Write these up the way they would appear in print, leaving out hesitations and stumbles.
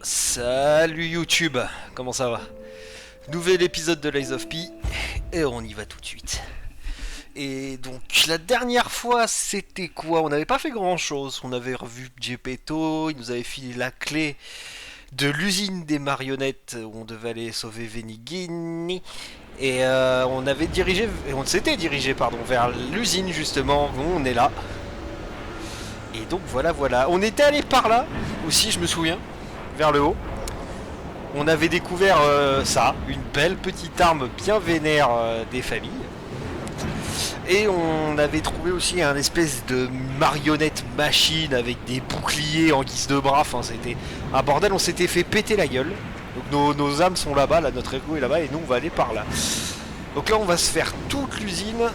Salut YouTube, comment ça va? Nouvel épisode de Lies of P et on y va tout de suite. Et donc la dernière fois c'était quoi? On n'avait pas fait grand chose, on avait revu Geppetto, il nous avait filé la clé de l'usine des marionnettes où on devait aller sauver Venigini. Et on s'était dirigé vers l'usine justement, où on est là. Et donc voilà, on était allé par là aussi je me souviens, vers le haut. On avait découvert ça, une belle petite arme bien vénère des familles. Et on avait trouvé aussi un espèce de marionnette machine avec des boucliers en guise de bras. Enfin, c'était un bordel, on s'était fait péter la gueule. Donc nos âmes sont là-bas, là, notre ego est là-bas et nous on va aller par là. Donc là on va se faire toute l'usine.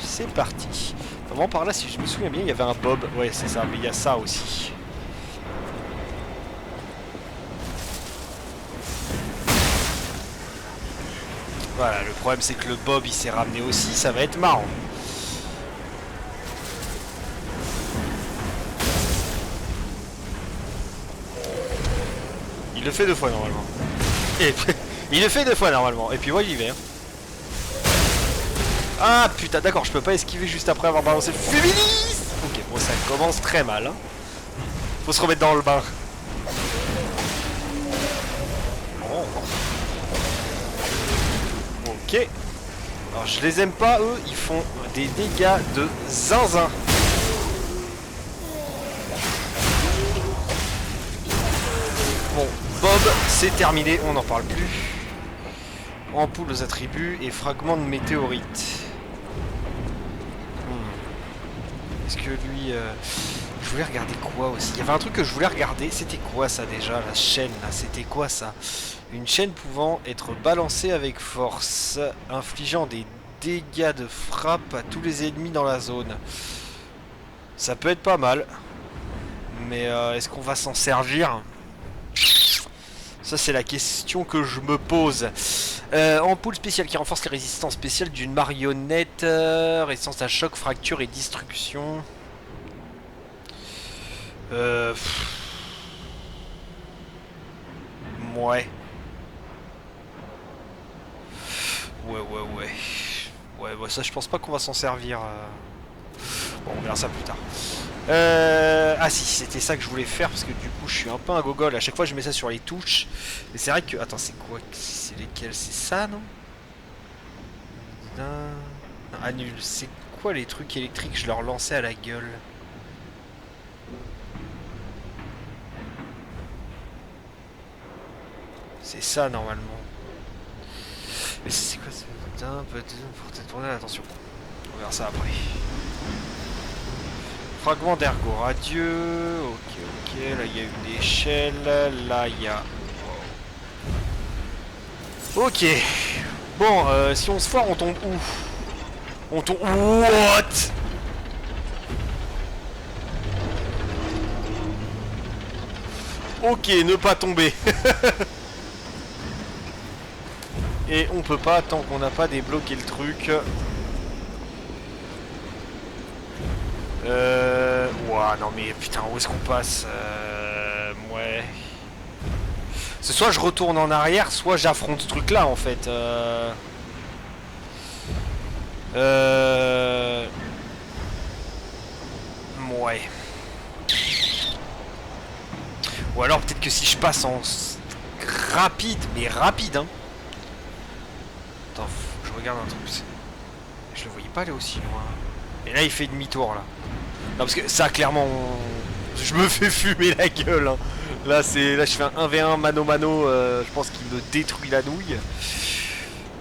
C'est parti. Vraiment par là, si je me souviens bien, il y avait un Bob. Ouais, c'est ça, mais il y a ça aussi. Voilà, le problème c'est que le Bob il s'est ramené aussi, ça va être marrant. Il le fait deux fois normalement. Et puis, il le fait deux fois normalement. Et puis moi j'y vais. Hein. Ah putain, d'accord, je peux pas esquiver juste après avoir balancé le féministe. Ok, bon ça commence très mal. Hein. Faut se remettre dans le bain. Oh. Ok. Alors je les aime pas eux, ils font des dégâts de zinzin. Bon, Bob, c'est terminé, on n'en parle plus. Ampoule aux attributs et fragments de météorites. Est-ce que lui... Je voulais regarder quoi aussi? Il y avait un truc que je voulais regarder, c'était quoi ça déjà? La chaîne là, c'était quoi ça? Une chaîne pouvant être balancée avec force, infligeant des dégâts de frappe à tous les ennemis dans la zone. Ça peut être pas mal. Mais est-ce qu'on va s'en servir? Ça c'est la question que je me pose. Ampoule spéciale qui renforce les résistances spéciales d'une marionnette. Résistance à choc, fracture et destruction. Ouais. Ouais, ça je pense pas qu'on va s'en servir. Bon, on verra ça plus tard. Ah si, c'était ça que je voulais faire parce que du coup je suis un peu un gogol. À chaque fois je mets ça sur les touches. Et c'est vrai que... Attends, c'est quoi? C'est lesquels? C'est ça, non? Annule. C'est quoi les trucs électriques que je leur lançais à la gueule? C'est ça normalement. Mais c'est quoi ce putain? Peut-être tourner l'attention. On verra ça après. Fragment d'ergot radieux. Ok. Là il y a une échelle. Là il y a... Ok. Bon, si on se foire, on tombe où? On tombe... What? Ok, ne pas tomber. Et on peut pas tant qu'on n'a pas débloqué le truc. Ouah, non mais putain, où est-ce qu'on passe? Ouais. C'est soit je retourne en arrière, soit j'affronte ce truc là en fait. Ouais. Ou alors peut-être que si je passe en rapide, mais rapide hein. Attends, faut que je regarde un truc. Je le voyais pas aller aussi loin. Et là il fait demi-tour là. Non parce que ça clairement je me fais fumer la gueule hein. Là je fais un 1v1 mano mano, je pense qu'il me détruit la nouille.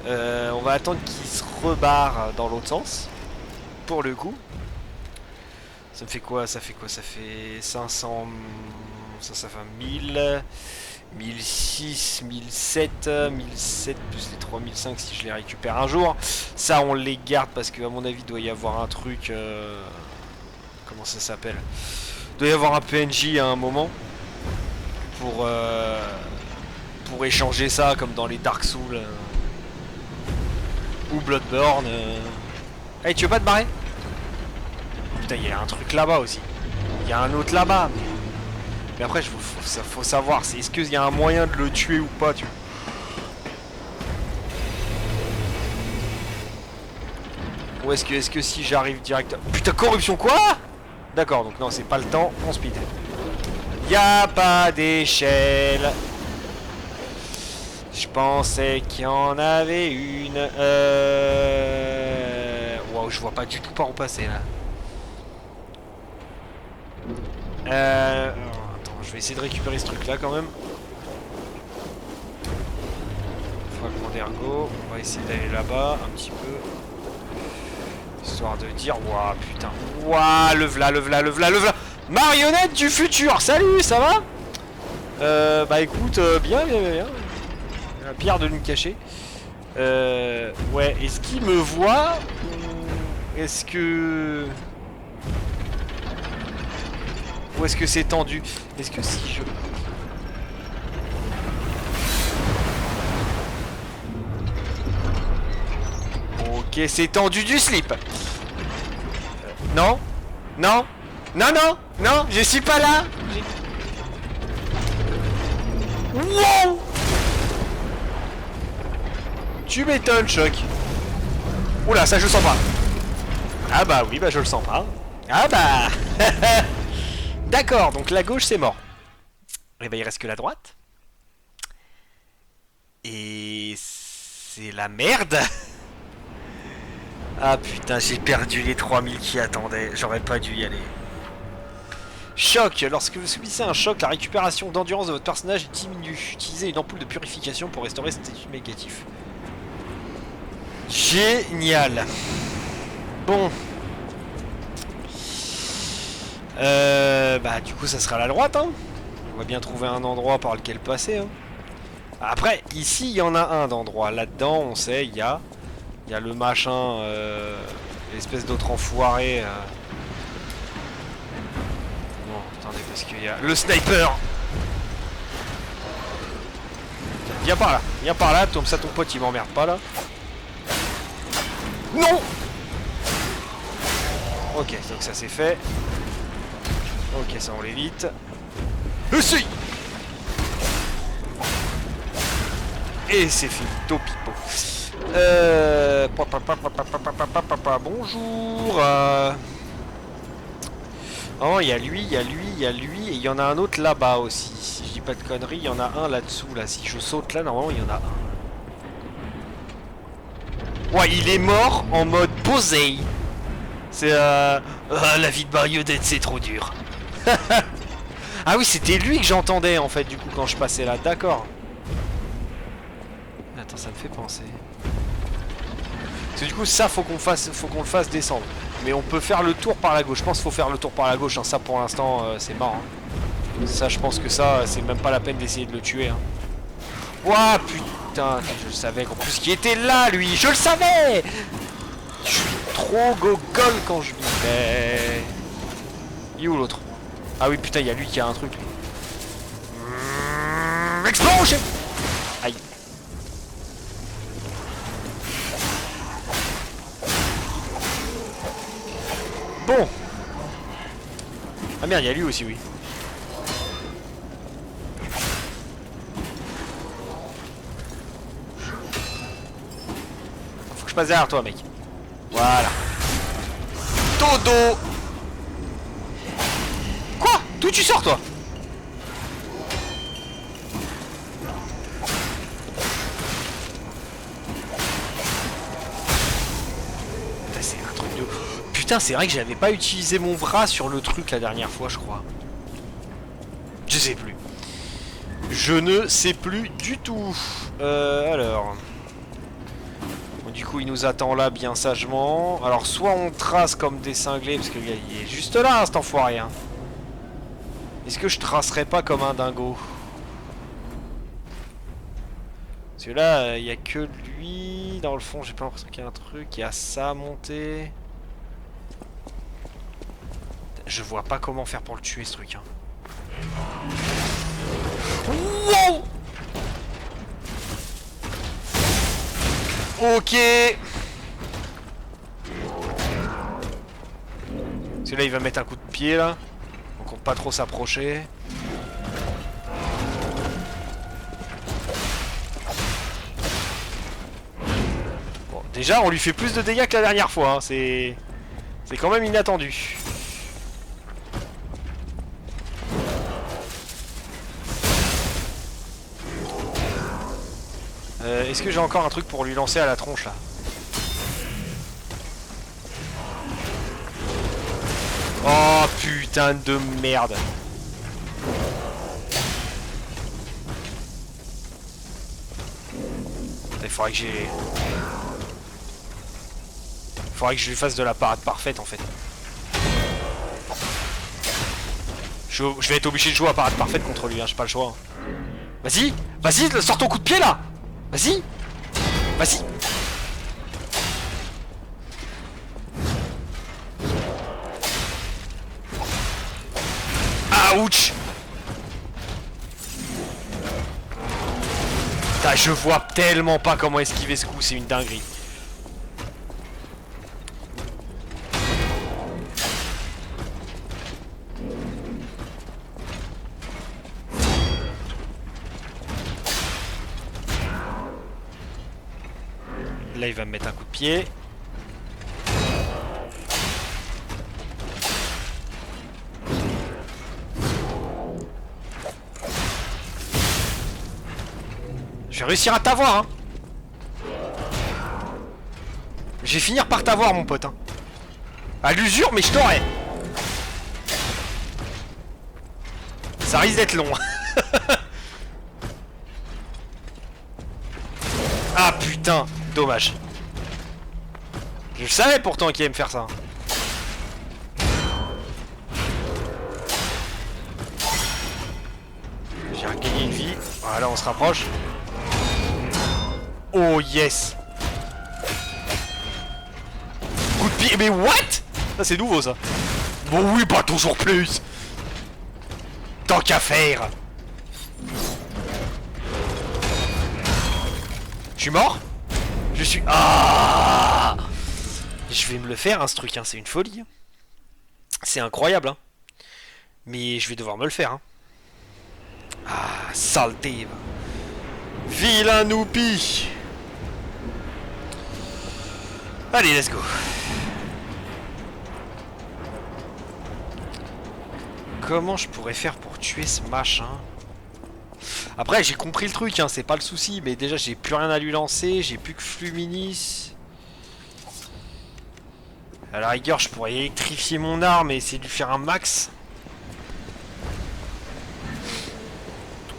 On va attendre qu'il se rebarre dans l'autre sens. Pour le coup. Ça me fait quoi? Ça fait 500. Ça fait 1000. 1006, 1007, 1007 plus les 3005 si je les récupère un jour. Ça on les garde parce qu'à mon avis il doit y avoir un truc... comment ça s'appelle? Il doit y avoir un PNJ à un moment. Pour échanger ça comme dans les Dark Souls. Ou Bloodborne. Hey, tu veux pas te barrer? Putain, il y a un truc là-bas aussi. Il y a un autre là-bas. Mais... Mais après, faut savoir, est-ce qu'il y a un moyen de le tuer ou pas, tu vois. Ou est-ce que si j'arrive direct... Putain, corruption quoi? D'accord, donc non, c'est pas le temps, on speed. Y a pas d'échelle. Je pensais qu'il y en avait une. Waouh, je vois pas du tout par où passer là. Attends, je vais essayer de récupérer ce truc là quand même. Fragment d'ergot. On va essayer d'aller là-bas un petit peu. Histoire de dire, waouh, putain. Waouh, le v'là, le v'là, le v'là, le v'là. Marionnette du futur, salut, ça va? Bah écoute, bien. La pierre de lune cachée. Ouais, est-ce qu'il me voit? Ou est-ce que... Ou est-ce que c'est tendu? Est-ce que si je... Ok, c'est tendu du slip. Non? Non? Non, non! Non! Je suis pas là! Wow! Tu m'étonnes, Choc. Oula, ça je le sens pas. Ah bah oui, bah je le sens pas. Ah bah d'accord, donc la gauche c'est mort. Et bah il reste que la droite. Et c'est la merde. Ah putain, j'ai perdu les 3000 qui attendaient. J'aurais pas dû y aller. Choc. Lorsque vous subissez un choc, la récupération d'endurance de votre personnage diminue. Utilisez une ampoule de purification pour restaurer cet état négatif. Génial. Bon. Bah du coup ça sera à la droite hein. On va bien trouver un endroit par lequel passer hein. Après ici il y en a un d'endroit. Là-dedans on sait il y a le machin l'espèce d'autre enfoiré Bon attendez parce qu'il y a le sniper. Viens par là, comme ça ton pote il m'emmerde pas là. Non. Ok, donc ça c'est fait. Ok, ça on l'évite. Si. Et c'est fini, topipo. Bonjour. Oh, il y a lui, et il y en a un autre là-bas aussi. Si je dis pas de conneries, il y en a un là-dessous, là. Si je saute là, normalement, il y en a un. Ouais, il est mort en mode posé. C'est la vie de marionnette, c'est trop dur. Ah oui, c'était lui que j'entendais en fait, du coup, quand je passais là. D'accord. Attends, ça me fait penser. Parce que du coup, ça, faut qu'on le fasse descendre. Mais on peut faire le tour par la gauche. Je pense qu'il faut faire le tour par la gauche. Hein. Ça, pour l'instant, c'est mort. Hein. Ça, je pense que ça, c'est même pas la peine d'essayer de le tuer. Hein. Ouah, putain, je le savais qu'en plus, qui était là, lui. Je le savais. Je suis trop gogol quand je vivais. Il est où l'autre? Ah oui, putain, il y a lui qui a un truc. Explosion. Aïe. Bon. Ah merde, il y a lui aussi, oui. Faut que je passe derrière toi, mec. Voilà. Todo. Quoi? D'où tu sors, toi? C'est un truc de... Putain, c'est vrai que j'avais pas utilisé mon bras sur le truc la dernière fois, je crois. Je sais plus. Je ne sais plus du tout. Alors... Bon, du coup, il nous attend là, bien sagement. Alors, soit on trace comme des cinglés, parce qu'il est juste là, hein, cet enfoiré. Hein. Est-ce que je tracerais pas comme un dingo? Parce que là, il n'y a que lui. Dans le fond, j'ai pas l'impression qu'il y a un truc. Il y a ça à monter. Je vois pas comment faire pour le tuer, ce truc. Hein. Wow! Ok. Parce que là, il va mettre un coup de pied, là. Donc, on peut pas trop s'approcher. Déjà, on lui fait plus de dégâts que la dernière fois, hein. C'est quand même inattendu. Est-ce que j'ai encore un truc pour lui lancer à la tronche là? Oh putain de merde. Il faudrait que j'ai... Faudrait que je lui fasse de la parade parfaite en fait. Je vais être obligé de jouer à parade parfaite contre lui, hein, j'ai pas le choix. Vas-y, vas-y, sors ton coup de pied là. Vas-y, vas-y. Ouch. Putain, je vois tellement pas comment esquiver ce coup, c'est une dinguerie. Là, il va me mettre un coup de pied. Je vais réussir à t'avoir, hein. Je vais finir par t'avoir, mon pote, hein. À l'usure, mais je t'aurai. Ça risque d'être long. Ah putain, dommage. Je savais pourtant qu'il allait me faire ça. J'ai regagné une vie. Voilà, on se rapproche. Oh yes. Coup de pied. Mais what? Ça c'est nouveau ça. Bon oui, pas toujours plus. Tant qu'à faire. Je suis mort? Je suis... Ah! Je vais me le faire, hein, ce truc, hein. C'est une folie. C'est incroyable, hein. Mais je vais devoir me le faire, hein. Ah, saleté. Vilain noupi. Allez, let's go. Comment je pourrais faire pour tuer ce machin? Après, j'ai compris le truc, hein, c'est pas le souci. Mais déjà, j'ai plus rien à lui lancer. J'ai plus que Fluminis. À la rigueur, je pourrais électrifier mon arme et essayer de lui faire un max.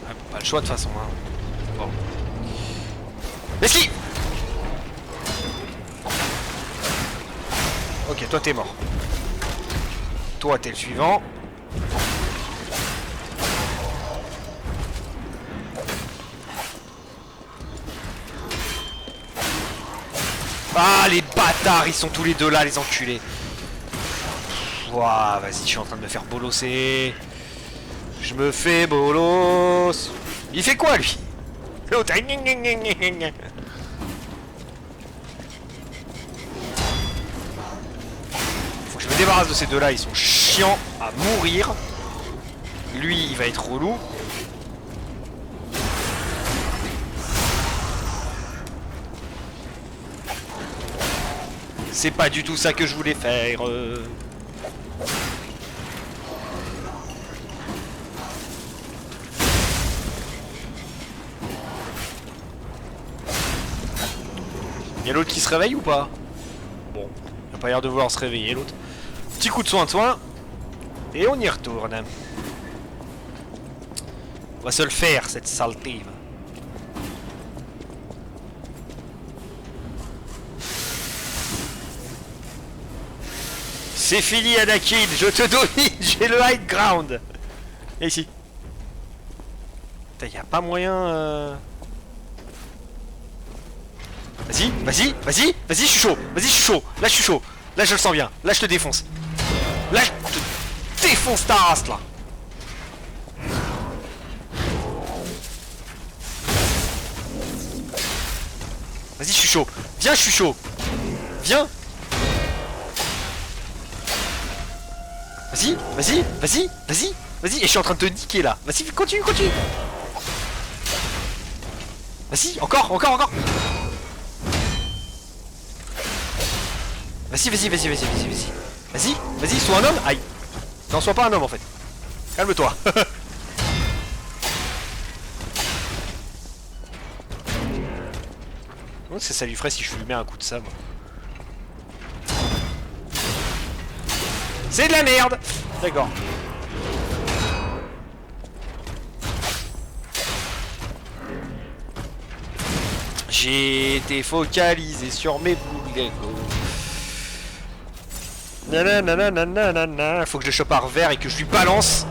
Ah, bon, pas le choix de toute façon, hein. Bon. Esquive. Ok, toi t'es mort. Toi t'es le suivant. Ah les bâtards, ils sont tous les deux là, les enculés. Ouah, vas-y, je suis en train de me faire bolosser. Je me fais bolos. Il fait quoi lui? L'autre. Faut que je me débarrasse de ces deux là, ils sont chiants à mourir. Lui, il va être relou. C'est pas du tout ça que je voulais faire. Y'a l'autre qui se réveille ou pas? Bon, il a pas l'air de vouloir se réveiller l'autre. Petit coup de soin. Et on y retourne. On va se le faire cette saleté. C'est fini Anakin, je te domine, j'ai le high ground. Et ici. Putain, y a pas moyen... Vas-y, je suis chaud. Vas-y, je suis chaud. Là, je suis chaud. Là, je le sens bien. Là, je te défonce. Là, je te défonce ta race, là. Vas-y, je suis chaud. Viens, je suis chaud. Viens. Vas-y. Et je suis en train de te niquer, là. Vas-y, continue. Vas-y, encore. Vas-y, vas-y, vas-y, vas-y, vas-y, vas-y. Vas-y, vas-y, sois un homme. Aïe. Non, sois pas un homme en fait. Calme-toi. Qu'est-ce que ça lui ferait si je lui mets un coup de sabre? C'est de la merde. D'accord. J'ai été focalisé sur mes boules Lego. Nanana, faut que je le chope à revers et que je lui balance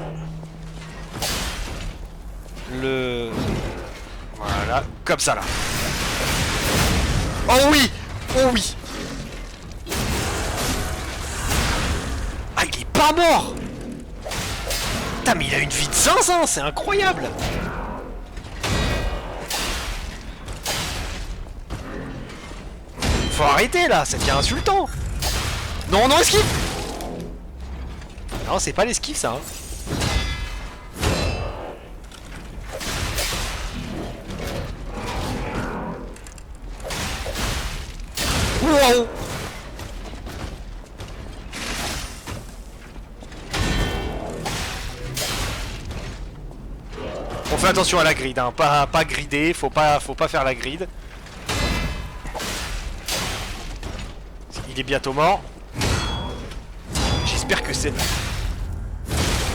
le... Voilà, comme ça là. Oh oui! Oh oui! Ah, il est pas mort! Putain, mais il a une vie de zinzin, c'est incroyable! Faut arrêter là, ça devient insultant! Non, non, esquive! Non, c'est pas l'esquive ça, hein. Wow! On fait attention à la grid, hein. Pas grider, faut pas faire la grid. Il est bientôt mort. J'espère que c'est...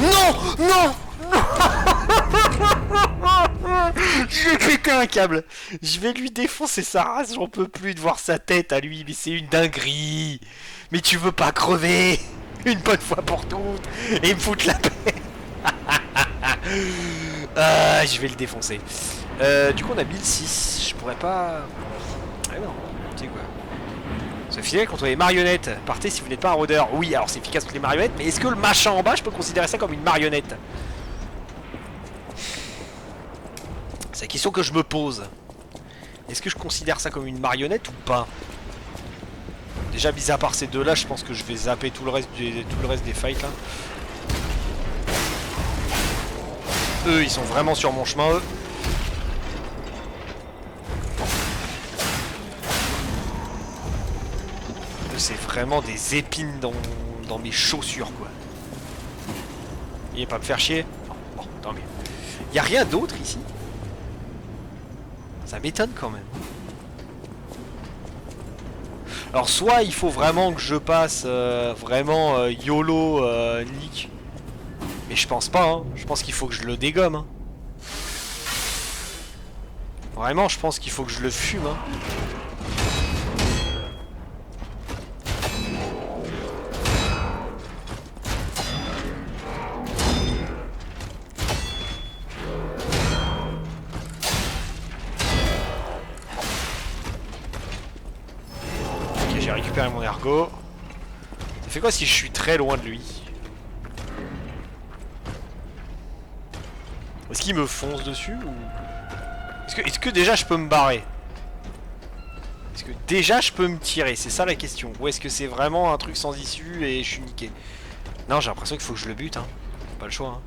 Non! Non! Je vais péter un câble. Je vais lui défoncer sa race, j'en peux plus de voir sa tête à lui, mais c'est une dinguerie. Mais tu veux pas crever une bonne fois pour toutes et me foutre la paix. Ah, je vais le défoncer. Du coup on a 1006, je pourrais pas... Ah non, tu sais quoi. C'est fidèle contre les marionnettes. Partez si vous n'êtes pas un rôdeur. Oui, alors c'est efficace contre les marionnettes, mais est-ce que le machin en bas, je peux considérer ça comme une marionnette? C'est la question que je me pose. Est-ce que je considère ça comme une marionnette ou pas? Déjà, mis à part ces deux-là, je pense que je vais zapper tout le reste des fights là. Eux, ils sont vraiment sur mon chemin, eux. C'est vraiment des épines dans mes chaussures, quoi. Il va pas me faire chier. Non, bon, tant mieux. Y a rien d'autre ici? Ça m'étonne quand même. Alors soit il faut vraiment que je passe vraiment YOLO Nick. Mais je pense pas, hein. Je pense qu'il faut que je le dégomme, hein. Vraiment, je pense qu'il faut que je le fume, hein. J'ai récupéré mon ergot. Ça fait quoi si je suis très loin de lui? Est-ce qu'il me fonce dessus ou... Est-ce que déjà je peux me barrer? Est-ce que déjà je peux me tirer? C'est ça la question. Ou est-ce que c'est vraiment un truc sans issue et je suis niqué? Non, j'ai l'impression qu'il faut que je le bute, hein. Pas le choix, hein.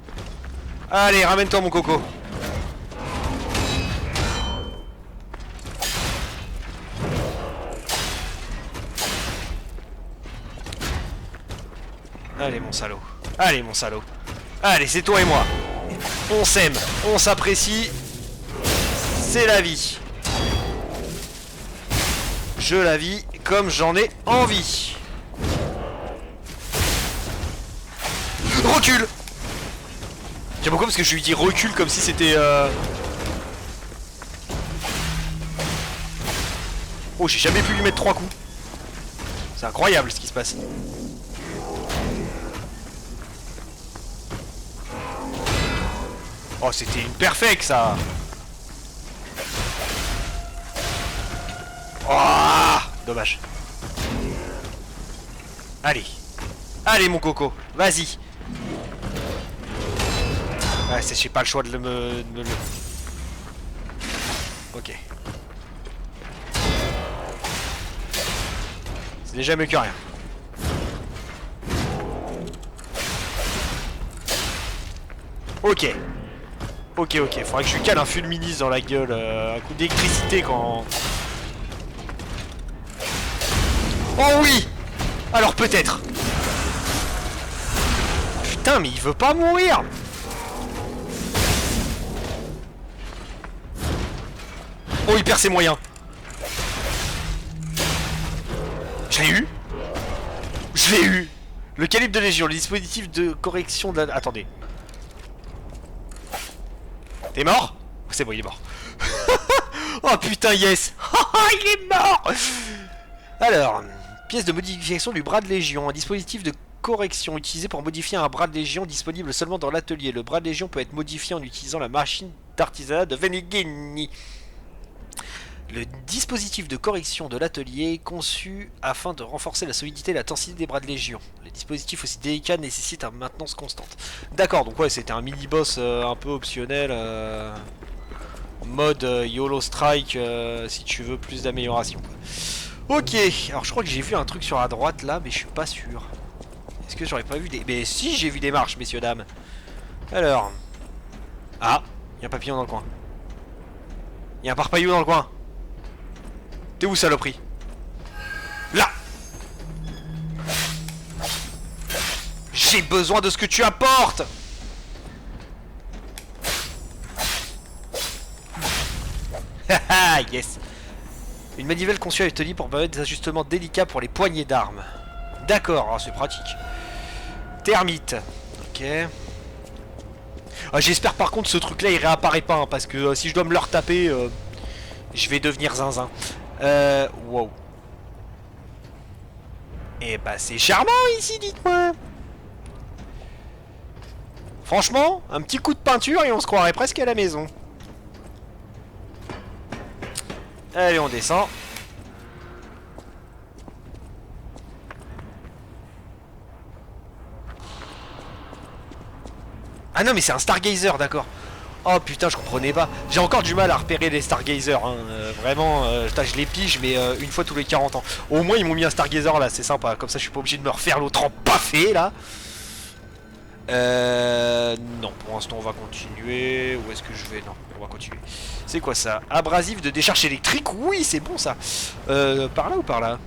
Allez, ramène-toi mon coco. Allez mon salaud. Allez mon salaud. Allez, c'est toi et moi. On s'aime, on s'apprécie. C'est la vie. Je la vis comme j'en ai envie. Recule. J'aime beaucoup parce que je lui dis recule comme si c'était... Oh, j'ai jamais pu lui mettre 3 coups. C'est incroyable ce qui se passe. Oh, c'était une perfect ça. Oh, dommage. Allez. Allez mon coco, vas-y. Ouais, j'ai pas le choix de me le... Ok. C'est déjà mieux que rien. Ok. Ok, ok, faudrait que je lui cale un fulministe dans la gueule, un coup d'électricité quand... Oh oui! Alors peut-être. Putain, mais il veut pas mourir. Oh, il perd ses moyens. Je l'ai eu. Je l'ai eu. Le calibre de légion, le dispositif de correction de la... Attendez. T'es mort? C'est bon, il est mort. Oh putain, yes. Il est mort. Alors, pièce de modification du bras de légion. Un dispositif de correction utilisé pour modifier un bras de légion disponible seulement dans l'atelier. Le bras de légion peut être modifié en utilisant la machine d'artisanat de Venigini. Le dispositif de correction de l'atelier est conçu afin de renforcer la solidité et la densité des bras de légion. Les dispositifs aussi délicats nécessitent une maintenance constante. D'accord, donc ouais, c'était un mini-boss un peu optionnel. Mode YOLO Strike, si tu veux plus d'amélioration. Ok, alors je crois que j'ai vu un truc sur la droite là, mais je suis pas sûr. Est-ce que j'aurais pas vu des... Mais si, j'ai vu des marches, messieurs, dames. Alors... Ah, il y a un papillon dans le coin. Il y a un parpaillou dans le coin. T'es où, saloperie? Là! J'ai besoin de ce que tu apportes! Haha, yes! Une manivelle conçue à l'atelier pour permettre des ajustements délicats pour les poignées d'armes. D'accord, c'est pratique. Termite. Ok. Ah, j'espère par contre ce truc là il réapparaît pas, hein, parce que si je dois me le retaper, je vais devenir zinzin. Wow. Eh bah c'est charmant ici, dites-moi. Franchement, un petit coup de peinture et on se croirait presque à la maison. Allez, on descend. Ah non, mais c'est un Stargazer, d'accord. Oh putain, je comprenais pas. J'ai encore du mal à repérer les Stargazers, hein. Vraiment, je les pige, mais une fois tous les 40 ans. Au moins, ils m'ont mis un Stargazer là, c'est sympa. Comme ça, je suis pas obligé de me refaire l'autre en paffé là. Non, pour l'instant, on va continuer. Où est-ce que je vais? Non, on va continuer. C'est quoi ça? Abrasif de décharge électrique? Oui, c'est bon ça. Par là ou par là?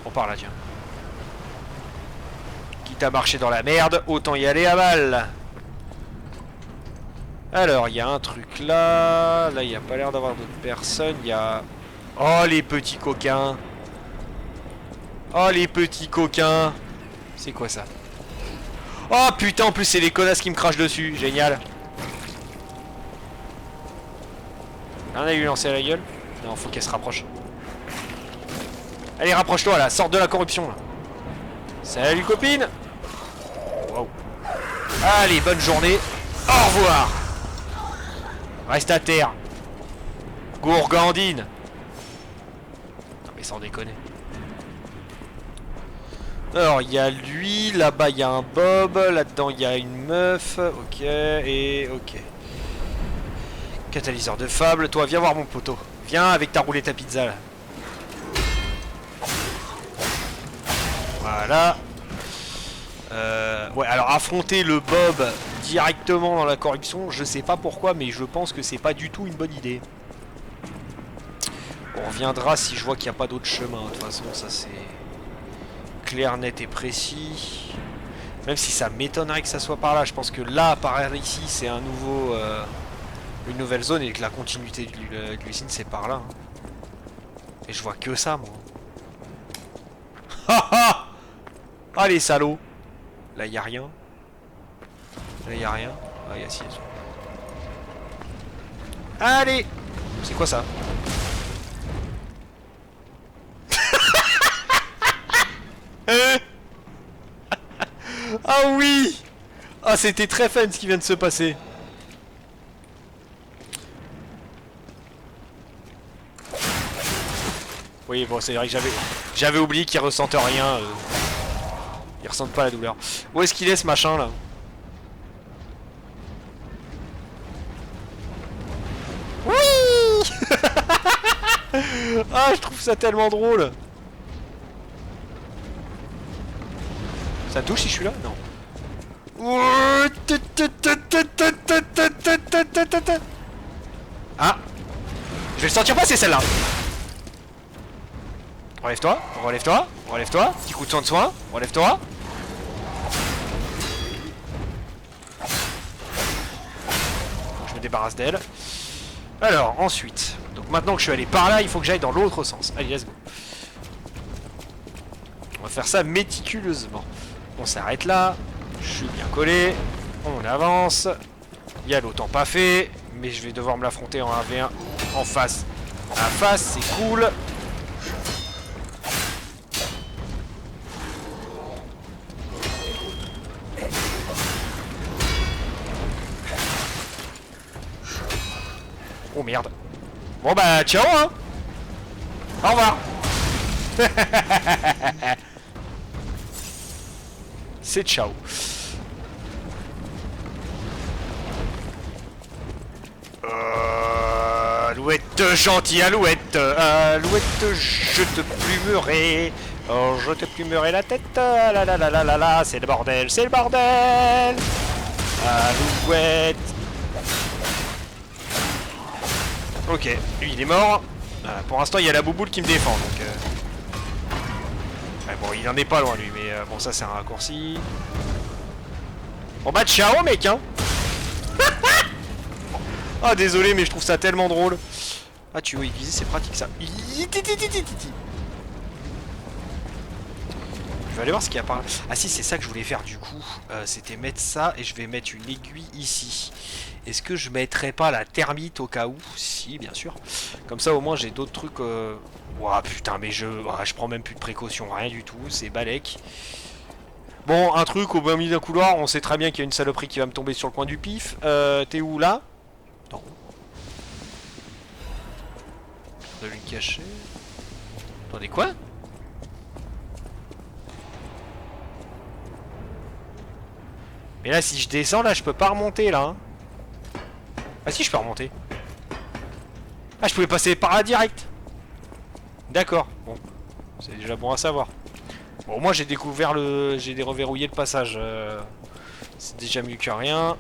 On par là, tiens. Quitte à marcher dans la merde, autant y aller à balle. Alors, il y a un truc là. Là, il n'y a pas l'air d'avoir d'autres personnes. Il y a... Oh, les petits coquins. Oh, les petits coquins. C'est quoi ça? Oh, putain, en plus, c'est les connasses qui me crachent dessus. Génial. Rien à lui lancer à la gueule? Non, faut qu'elle se rapproche. Allez, rapproche-toi, là. Sors de la corruption, là. Salut, copine. Wow. Allez, bonne journée. Au revoir. Reste à terre. Gourgandine. Non mais sans déconner. Alors il y a lui, là-bas il y a un Bob, là-dedans il y a une meuf, ok, et ok. Catalyseur de fable, toi viens voir mon poteau. Viens avec ta roulette à pizza là. Voilà. Ouais, alors affronter le Bob directement dans la corruption, je sais pas pourquoi, mais je pense que c'est pas du tout une bonne idée. On reviendra si je vois qu'il n'y a pas d'autre chemin. De toute façon, ça c'est clair, net et précis. Même si ça m'étonnerait que ça soit par là. Je pense que là, par ici, c'est un nouveau, une nouvelle zone et que la continuité de l'usine, c'est par là. Et je vois que ça, moi. Haha. Ah les salauds. Là, y a rien. Là, y a rien. Ah, y a si. Allez. C'est quoi ça? Ah oui. Ah, c'était très fun ce qui vient de se passer. Oui, bon, c'est vrai que j'avais oublié qu'il ressentait rien. Il ressent pas la douleur. Où est-ce qu'il est ce machin là? Oui. Ah, je trouve ça tellement drôle. Ça touche si je suis là? Non. Ah. Je vais le sentir passer celle-là. Relève-toi, relève-toi. Relève-toi. Petit coup de soin de soin. Relève-toi. Je me débarrasse d'elle. Alors, ensuite. Donc maintenant que je suis allé par là, il faut que j'aille dans l'autre sens. Allez, let's go. On va faire ça méticuleusement. On s'arrête là. Je suis bien collé. On avance. Il y a l'autant pas fait. Mais je vais devoir me l'affronter en 1v1 en face. À face, c'est cool. Oh merde. Bon bah ciao hein. Au revoir. C'est ciao. Alouette gentille, alouette, alouette, je te plumerai. Oh, je te plumerai la tête. Ah là là là là là là, c'est le bordel, c'est le bordel. Alouette. Ok, lui il est mort. Voilà, pour l'instant il y a la bouboule qui me défend donc. Ouais, bon, il en est pas loin lui, mais bon, ça c'est un raccourci. Bon bah ciao mec hein. Ah désolé mais je trouve ça tellement drôle. Ah tu veux aiguiser, c'est pratique ça. Je vais aller voir ce qu'il y a par là. Ah si, c'est ça que je voulais faire du coup. C'était mettre ça et je vais mettre une aiguille ici. Est-ce que je mettrais pas la thermite au cas où? Si, bien sûr. Comme ça au moins j'ai d'autres trucs... Ouah putain mais je prends même plus de précautions, rien du tout, c'est balèque. Bon, un truc au beau milieu d'un couloir, on sait très bien qu'il y a une saloperie qui va me tomber sur le coin du pif. T'es où là? Non. On a une cachée. Attendez quoi? Mais là si je descends là je peux pas remonter là hein. Ah si je peux remonter. Ah je pouvais passer par là direct. D'accord, bon. C'est déjà bon à savoir. Bon moi j'ai découvert le... j'ai reverrouillé le passage. C'est déjà mieux que rien.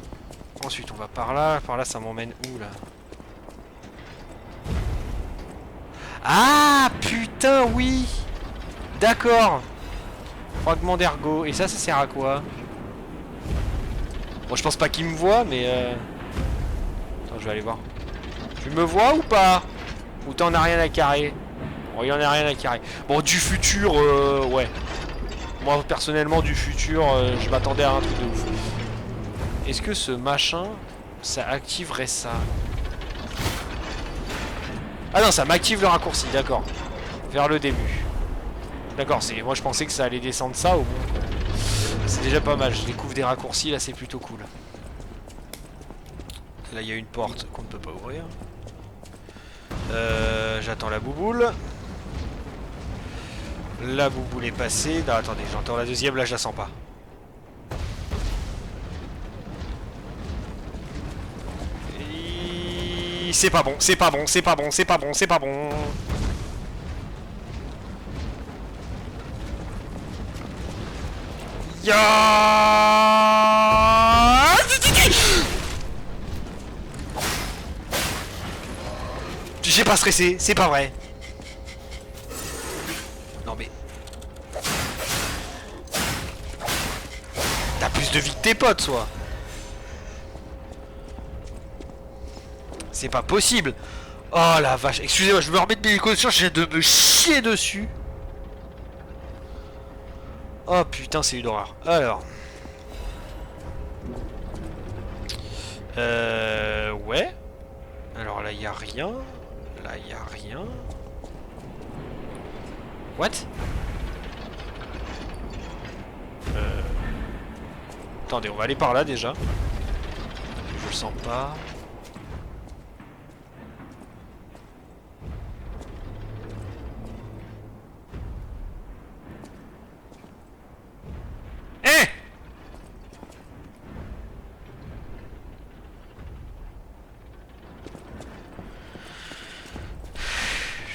Ensuite on va par là ça m'emmène où là? Ah putain oui. D'accord. Fragment d'ergot. Et ça sert à quoi? Bon je pense pas qu'il me voit mais attends je vais aller voir. Tu me vois ou pas? Ou t'en as rien à carrer? Bon il y en a rien à carrer. Bon du futur ouais. Moi personnellement du futur je m'attendais à un truc de ouf. Est-ce que ce machin ça activerait ça? Ah non ça m'active le raccourci, d'accord. Vers le début. D'accord, c'est moi je pensais que ça allait descendre ça au moins. C'est déjà pas mal, je découvre des raccourcis là, c'est plutôt cool. Là il y a une porte qu'on ne peut pas ouvrir. J'attends la bouboule. La bouboule est passée. Non, attendez, j'entends la deuxième, là je la sens pas. C'est pas bon, c'est pas bon, c'est pas bon, c'est pas bon, c'est pas bon. Ya. J'ai pas stressé, c'est pas vrai. Non mais... T'as plus de vie que tes potes, soit. C'est pas possible. Oh la vache. Excusez-moi, je me remets de mes écouteurs, j'ai de me chier dessus. Oh putain, c'est une horreur. Alors... Ouais. Alors là, il y a rien. Là, il y a rien. What? Attendez, on va aller par là déjà. Je le sens pas. Eh!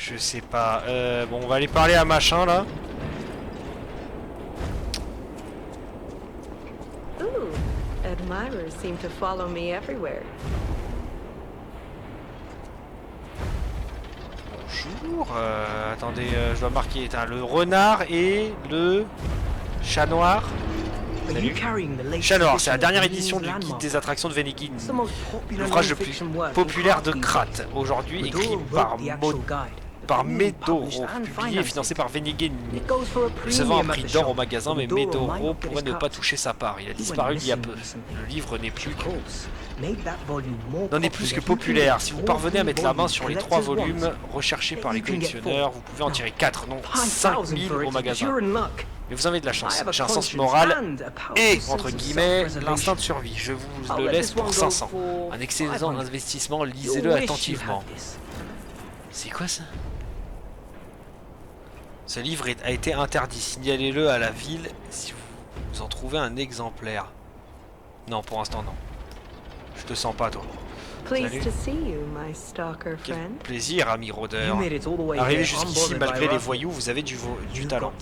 Je sais pas. Bon, on va aller parler à machin là. Ooh, admirers seem to follow me everywhere. Bon, bonjour. Attendez, je dois marquer. Le renard et le chat noir. Salut. Chat noir, c'est la dernière édition du guide des attractions de Venigin. L'ouvrage le plus populaire de Krat. Aujourd'hui écrit par Medoro, publié et financé par Venigin. Il se vend un prix d'or au magasin, mais Medoro pourrait ne pas toucher sa part. Il a disparu il y a peu. Le livre n'est plus que populaire. Si vous parvenez à mettre la main sur les 3 volumes recherchés par les collectionneurs, vous pouvez en tirer 4, non 5000 au magasin. Mais vous avez de la chance. J'ai un sens moral et, entre guillemets, l'instinct de survie. Je vous le laisse pour 500. Un excellent investissement, lisez-le attentivement. C'est quoi ça? Ce livre a été interdit. Signalez-le à la ville si vous en trouvez un exemplaire. Non, pour l'instant, non. Je te sens pas, toi. Salut. Quel plaisir, ami rôdeur. Arrivé jusqu'ici, malgré les voyous, vous avez du talent.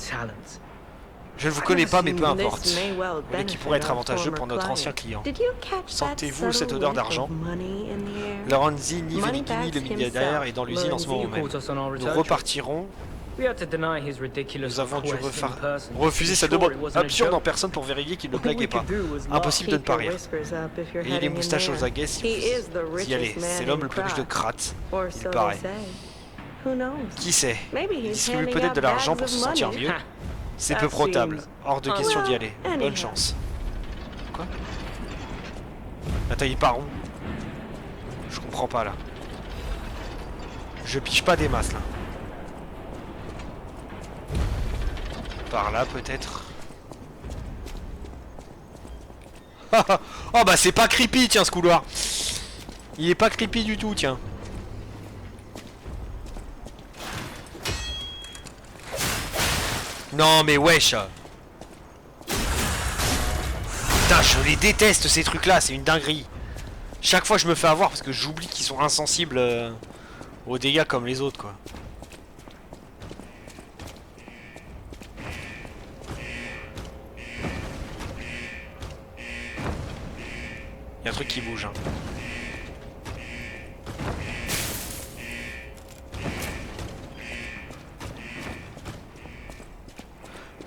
Je ne vous connais pas, mais peu importe. Mais qui pourrait être avantageux pour notre ancien client. Sentez-vous cette odeur d'argent? Lorenzi Venigini, le milliardaire, est dans l'usine en ce moment même. Nous repartirons. Nous avons dû refuser sa demande absurde en personne pour vérifier qu'il ne blaguait pas. Impossible de ne pas rire. Ayez les moustaches aux aguets si vous y allez. C'est l'homme le plus riche de Krat, il paraît. Qui sait? Il distribue peut-être de l'argent pour se sentir vieux. C'est peu probable. Hors de question d'y aller. Bonne chance. Quoi? Attends, il part où? Je comprends pas là. Je piche pas des masses là. Par là peut-être. Oh bah c'est pas creepy tiens ce couloir. Il est pas creepy du tout tiens. Non mais wesh. Putain je les déteste ces trucs là, c'est une dinguerie. Chaque fois je me fais avoir parce que j'oublie qu'ils sont insensibles aux dégâts comme les autres quoi. Il y a un truc qui bouge hein.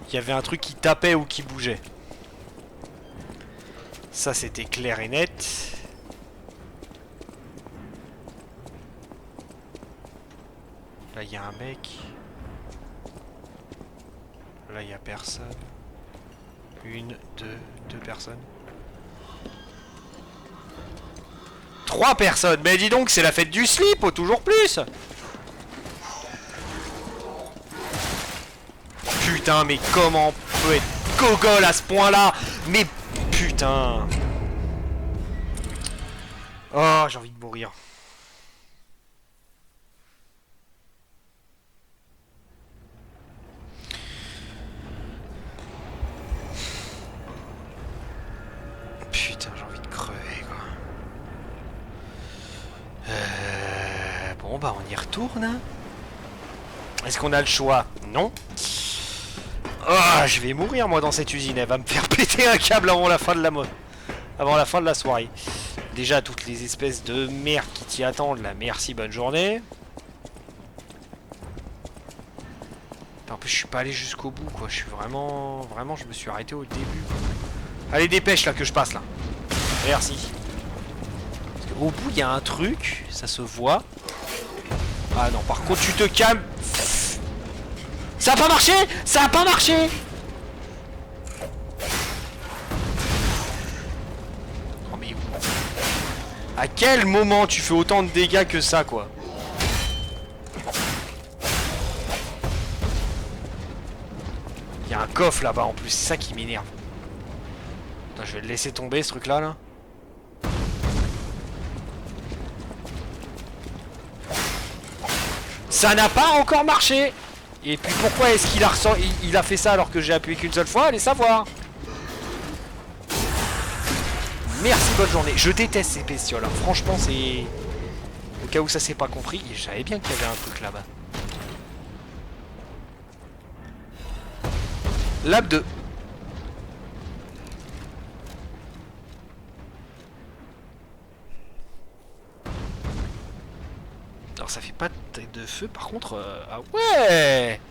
Il y avait un truc qui tapait ou qui bougeait. Ça c'était clair et net. Là il y a un mec. Là il y a personne. Une, deux personnes. 3 personnes. Mais dis donc c'est la fête du slip, oh, toujours plus. Putain, mais comment on peut être gogol à ce point-là? Mais putain. Oh, j'ai envie de mourir. Putain, j'ai envie de crever, quoi. Bon, bah, on y retourne, hein. Est-ce qu'on a le choix? Non. Oh, je vais mourir moi dans cette usine, elle va me faire péter un câble avant la fin de la soirée. Déjà toutes les espèces de merde qui t'y attendent là, merci, bonne journée. En plus je suis pas allé jusqu'au bout quoi, je suis vraiment je me suis arrêté au début quoi. Allez dépêche là que je passe là. Merci. Parce qu'au bout il y a un truc, ça se voit. Ah non par contre tu te calmes. Ça a pas marché! Ça a pas marché! Oh mais... À quel moment tu fais autant de dégâts que ça quoi? Il y a un coffre là-bas en plus, c'est ça qui m'énerve. Attends, je vais le laisser tomber ce truc là. Ça n'a pas encore marché! Et puis pourquoi est-ce qu'il il a fait ça alors que j'ai appuyé qu'une seule fois? Allez savoir. Merci, bonne journée. Je déteste ces bestioles. Hein. Franchement, c'est... Au cas où ça s'est pas compris, je savais bien qu'il y avait un truc là-bas. Lab 2. Alors ça fait pas de tête de feu, par contre... ah ouais.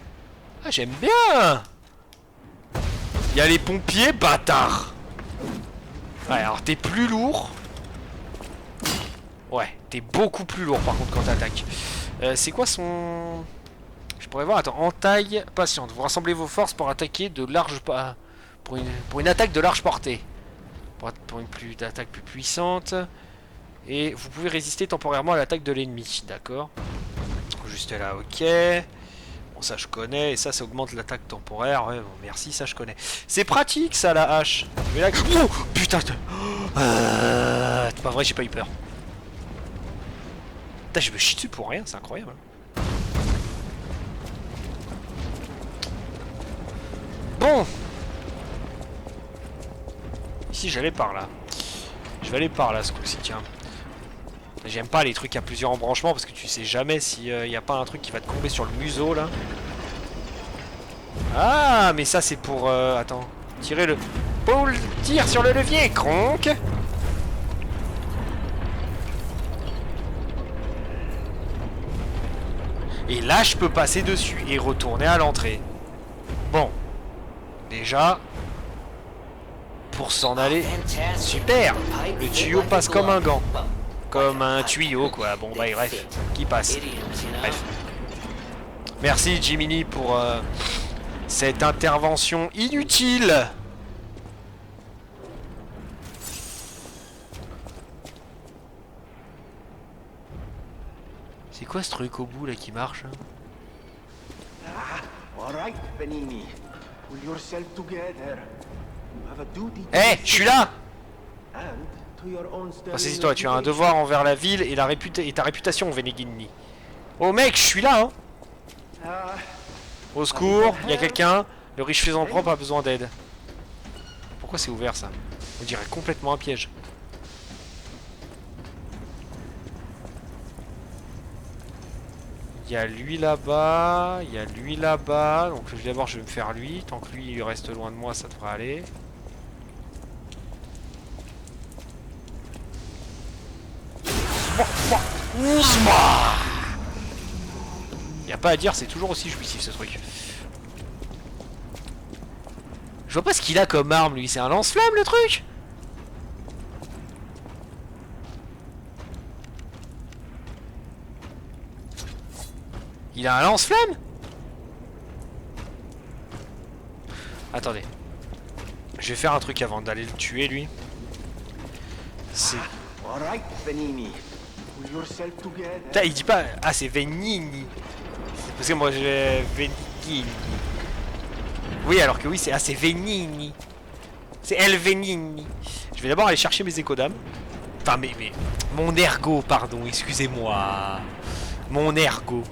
Ah, j'aime bien. Il y a les pompiers, bâtard. Ouais, alors t'es plus lourd. Ouais, t'es beaucoup plus lourd par contre quand t'attaques. C'est quoi son... Je pourrais voir, attends, entaille patiente. Vous rassemblez vos forces pour attaquer de large... Pour une attaque de large portée. Pour une attaque plus puissante. Et vous pouvez résister temporairement à l'attaque de l'ennemi. D'accord. Juste là, ok. Bon, ça je connais. Et ça augmente l'attaque temporaire. Ouais, bon, merci, ça je connais. C'est pratique ça, la hache. Mais là... Oh, putain. C'est pas vrai, j'ai pas eu peur. Putain, je me chie dessus pour rien, c'est incroyable. Bon. Ici, j'allais par là. Je vais aller par là ce coup-ci, tiens. J'aime pas les trucs à plusieurs embranchements parce que tu sais jamais s'il y a pas un truc qui va te tomber sur le museau là. Ah, mais ça c'est pour... attends. Tirer le... Paul tire sur le levier, cronk. Et là je peux passer dessus et retourner à l'entrée. Bon. Déjà... Pour s'en aller... Super. Le tuyau passe comme un gant. Comme un tuyau quoi, bon bah bref, qui passe. Bref. Merci Jiminy pour cette intervention inutile. C'est quoi ce truc au bout là qui marche hein? Alright, Benigni. Pull yourself together. You have a duty to Eh, je suis là. and to your own Saisis-toi, tu as un devoir envers la ville et, ta réputation, Venigini. Oh mec, je suis là, hein. Au secours, il y a quelqu'un. Le riche faisant propre a besoin d'aide. Pourquoi c'est ouvert ça? On dirait complètement un piège. Il y a lui là-bas, il y a lui là-bas. Donc d'abord je vais me faire lui. Tant que lui il reste loin de moi, ça devrait aller. Y a pas à dire, c'est toujours aussi jouissif ce truc. Je vois pas ce qu'il a comme arme lui, c'est un lance-flamme le truc? Il a un lance-flamme? Attendez. Je vais faire un truc avant d'aller le tuer lui. C'est... Alright, Benigni. Pull yourself together. Putain, il dit pas... Ah, c'est Venigni. C'est parce que moi, je... Venigni. Oui, alors que oui, c'est... Ah, c'est Venigni. C'est El Venigni. Je vais d'abord aller chercher mes échos d'âme. Enfin, mais... Mon ergot, pardon, excusez-moi. Mon ergot.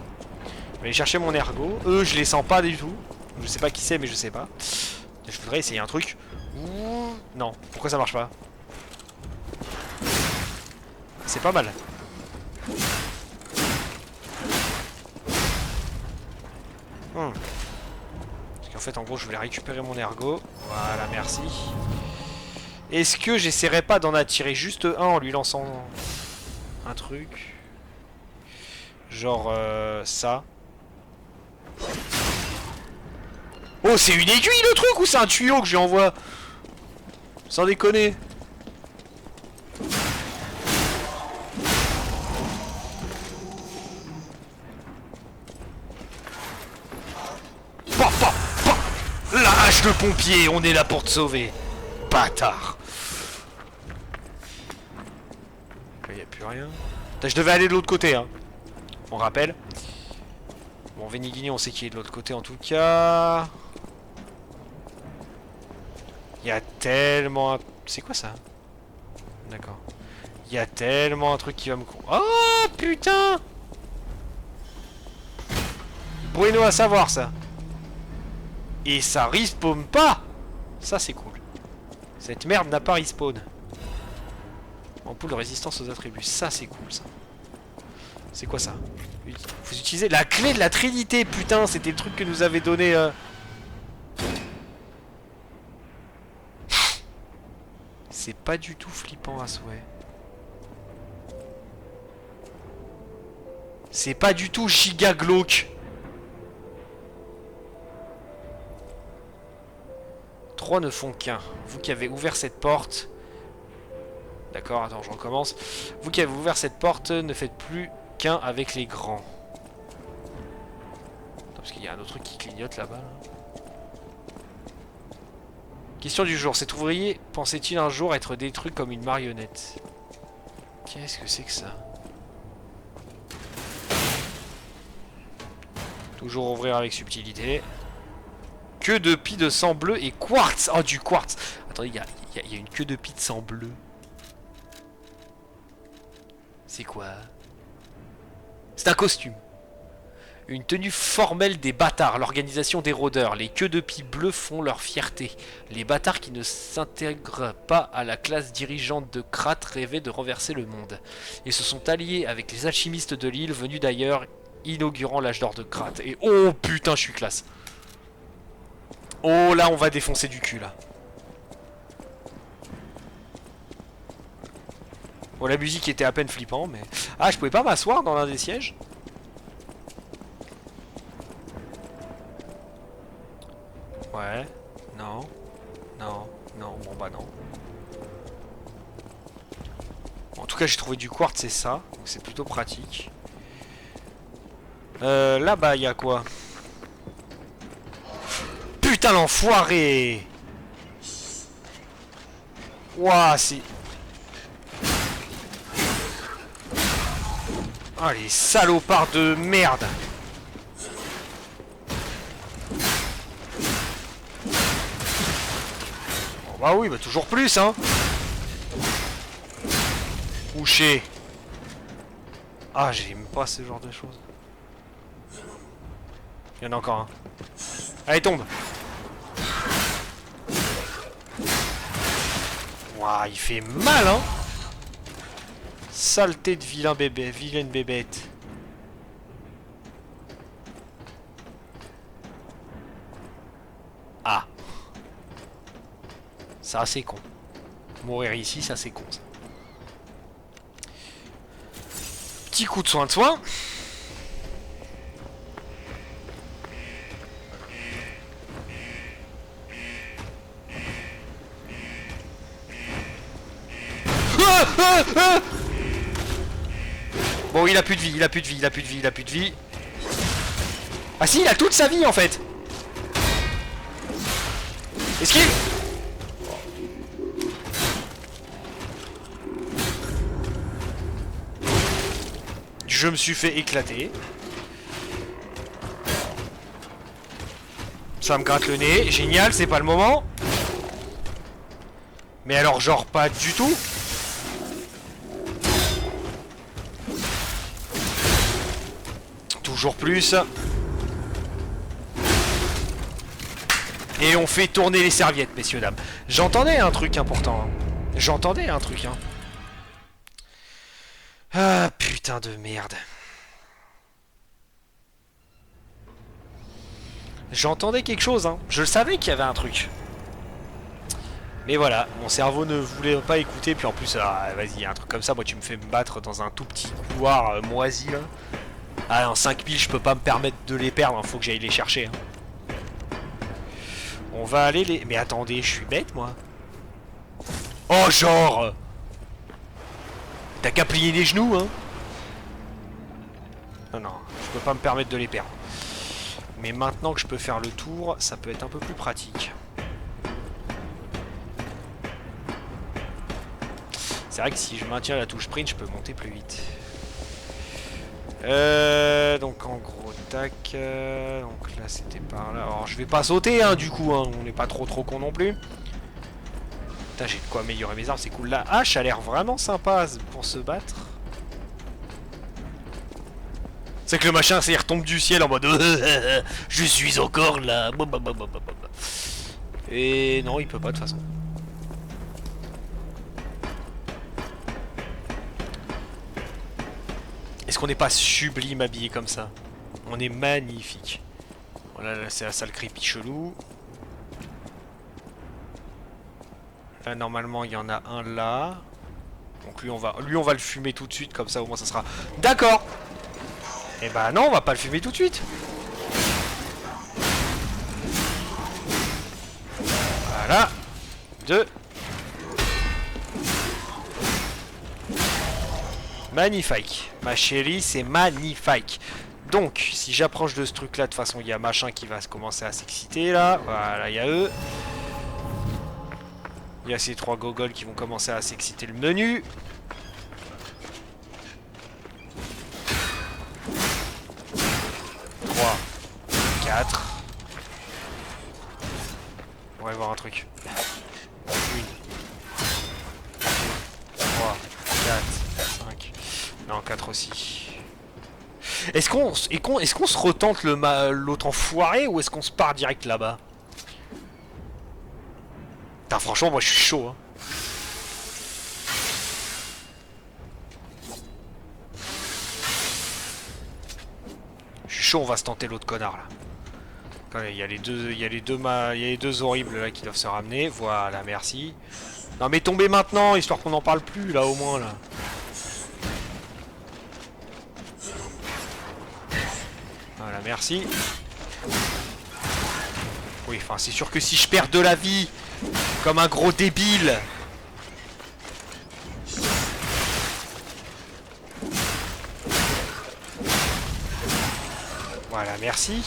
Je vais aller chercher mon ergot. Eux, je les sens pas du tout. Je sais pas qui c'est, mais je sais pas. Je voudrais essayer un truc. Ouh... Non, pourquoi ça marche pas? C'est pas mal. Parce qu'en fait, en gros, je voulais récupérer mon ergot. Voilà, merci. Est-ce que j'essaierai pas d'en attirer juste un en lui lançant un truc? Genre ça. Oh, c'est une aiguille le truc ou c'est un tuyau que je lui envoie? Sans déconner. La hache de pompier, on est là pour te sauver. Bâtard. Il n'y a plus rien. Putain, je devais aller de l'autre côté, hein. On rappelle. Bon, Venigini, on sait qu'il est de l'autre côté en tout cas. Il y a tellement... C'est quoi ça? D'accord. Il y a tellement un truc qui va me... Oh putain! Bruno à savoir ça. Et ça respawn pas. Ça c'est cool. Cette merde n'a pas respawn. Ampoule de résistance aux attributs. Ça c'est cool ça. C'est quoi ça? Vous utilisez la clé de la Trinité. Putain, c'était le truc que nous avait donné... C'est pas du tout flippant à souhait. C'est pas du tout giga glauque. 3 ne font qu'un. Vous qui avez ouvert cette porte... D'accord, attends, je recommence. Vous qui avez ouvert cette porte, ne faites plus qu'un avec les grands. Attends, parce qu'il y a un autre truc qui clignote là-bas. Là. Question du jour. Cet ouvrier pensait-il un jour être détruit comme une marionnette? Qu'est-ce que c'est que ça? Toujours ouvrir avec subtilité. Queue de pie de sang bleu et quartz. Oh, du quartz. Attendez, il y a une queue de pie de sang bleu. C'est quoi? C'est un costume. Une tenue formelle des bâtards, l'organisation des rôdeurs. Les queues de pie bleus font leur fierté. Les bâtards qui ne s'intègrent pas à la classe dirigeante de Krat rêvaient de renverser le monde. Ils se sont alliés avec les alchimistes de l'île venus d'ailleurs, inaugurant l'âge d'or de Krat. Et oh putain, je suis classe. Oh là, on va défoncer du cul là. Bon, la musique était à peine flippant, mais... Ah, je pouvais pas m'asseoir dans l'un des sièges? Ouais. Non. Non. Non. Bon, bah non. En tout cas, j'ai trouvé du quartz, c'est ça. Donc c'est plutôt pratique. Là-bas, il y a quoi? Putain, l'enfoiré! Ouah, c'est... Ah, les salopards de merde! Oh, bah oui, bah toujours plus, hein! Couché! Ah, j'aime pas ce genre de choses. Il y en a encore un. Allez, tombe! Ouah, il fait mal, hein! Saleté de vilain bébé, vilaine bébête. Ah. Ça, c'est con. Mourir ici, ça, c'est con, ça. Petit coup de soin. Bon, il a plus de vie, il a plus de vie, il a plus de vie, il a plus de vie. Ah si, il a toute sa vie en fait. Esquive. Je me suis fait éclater. Ça me gratte le nez, génial, c'est pas le moment. Mais alors genre pas du tout. Toujours plus. Et on fait tourner les serviettes, messieurs, dames. J'entendais un truc important. Hein. J'entendais un truc. Hein. Ah, putain de merde. J'entendais quelque chose. Hein. Je le savais qu'il y avait un truc. Mais voilà, mon cerveau ne voulait pas écouter. Puis en plus, vas-y, un truc comme ça, moi tu me fais me battre dans un tout petit couloir moisi là. Ah, en 5000, je peux pas me permettre de les perdre, faut que j'aille les chercher. Hein. On va aller les... Mais attendez, je suis bête, moi. Oh, genre... T'as qu'à plier les genoux, hein. Non, non, je peux pas me permettre de les perdre. Mais maintenant que je peux faire le tour, ça peut être un peu plus pratique. C'est vrai que si je maintiens la touche sprint, je peux monter plus vite. Donc en gros, tac. Donc là, c'était par là. Alors, je vais pas sauter, hein, du coup. Hein, on n'est pas trop con non plus. Putain, j'ai de quoi améliorer mes armes, c'est cool. La hache a l'air vraiment sympa pour se battre. C'est que le machin, ça y retombe du ciel en mode je suis encore là. Et non, il peut pas de toute façon. Est-ce qu'on n'est pas sublime habillé comme ça? On est magnifique. Voilà, là c'est la salle creepy chelou. Là normalement il y en a un là. Donc lui on va le fumer tout de suite, comme ça au moins ça sera... D'accord. Eh bah non, on va pas le fumer tout de suite. Voilà. 2. Magnifique. Ma chérie, c'est magnifique. Donc, si j'approche de ce truc-là, de toute façon, il y a machin qui va commencer à s'exciter, là. Voilà, il y a eux. Il y a ces 3 gogoles qui vont commencer à s'exciter le menu. Trois, 4. On va voir un truc. 1, 3, 4, 5. Non, 4 aussi. Est-ce qu'on se retente l'autre enfoiré ou est-ce qu'on se part direct là-bas? Putain, franchement, moi je suis chaud. Hein. Je suis chaud, on va se tenter l'autre connard là. Il y a les deux horribles là qui doivent se ramener. Voilà, merci. Non mais tombez maintenant, histoire qu'on n'en parle plus là au moins là. Voilà, merci. Oui, enfin c'est sûr que si je perds de la vie comme un gros débile. Voilà, merci.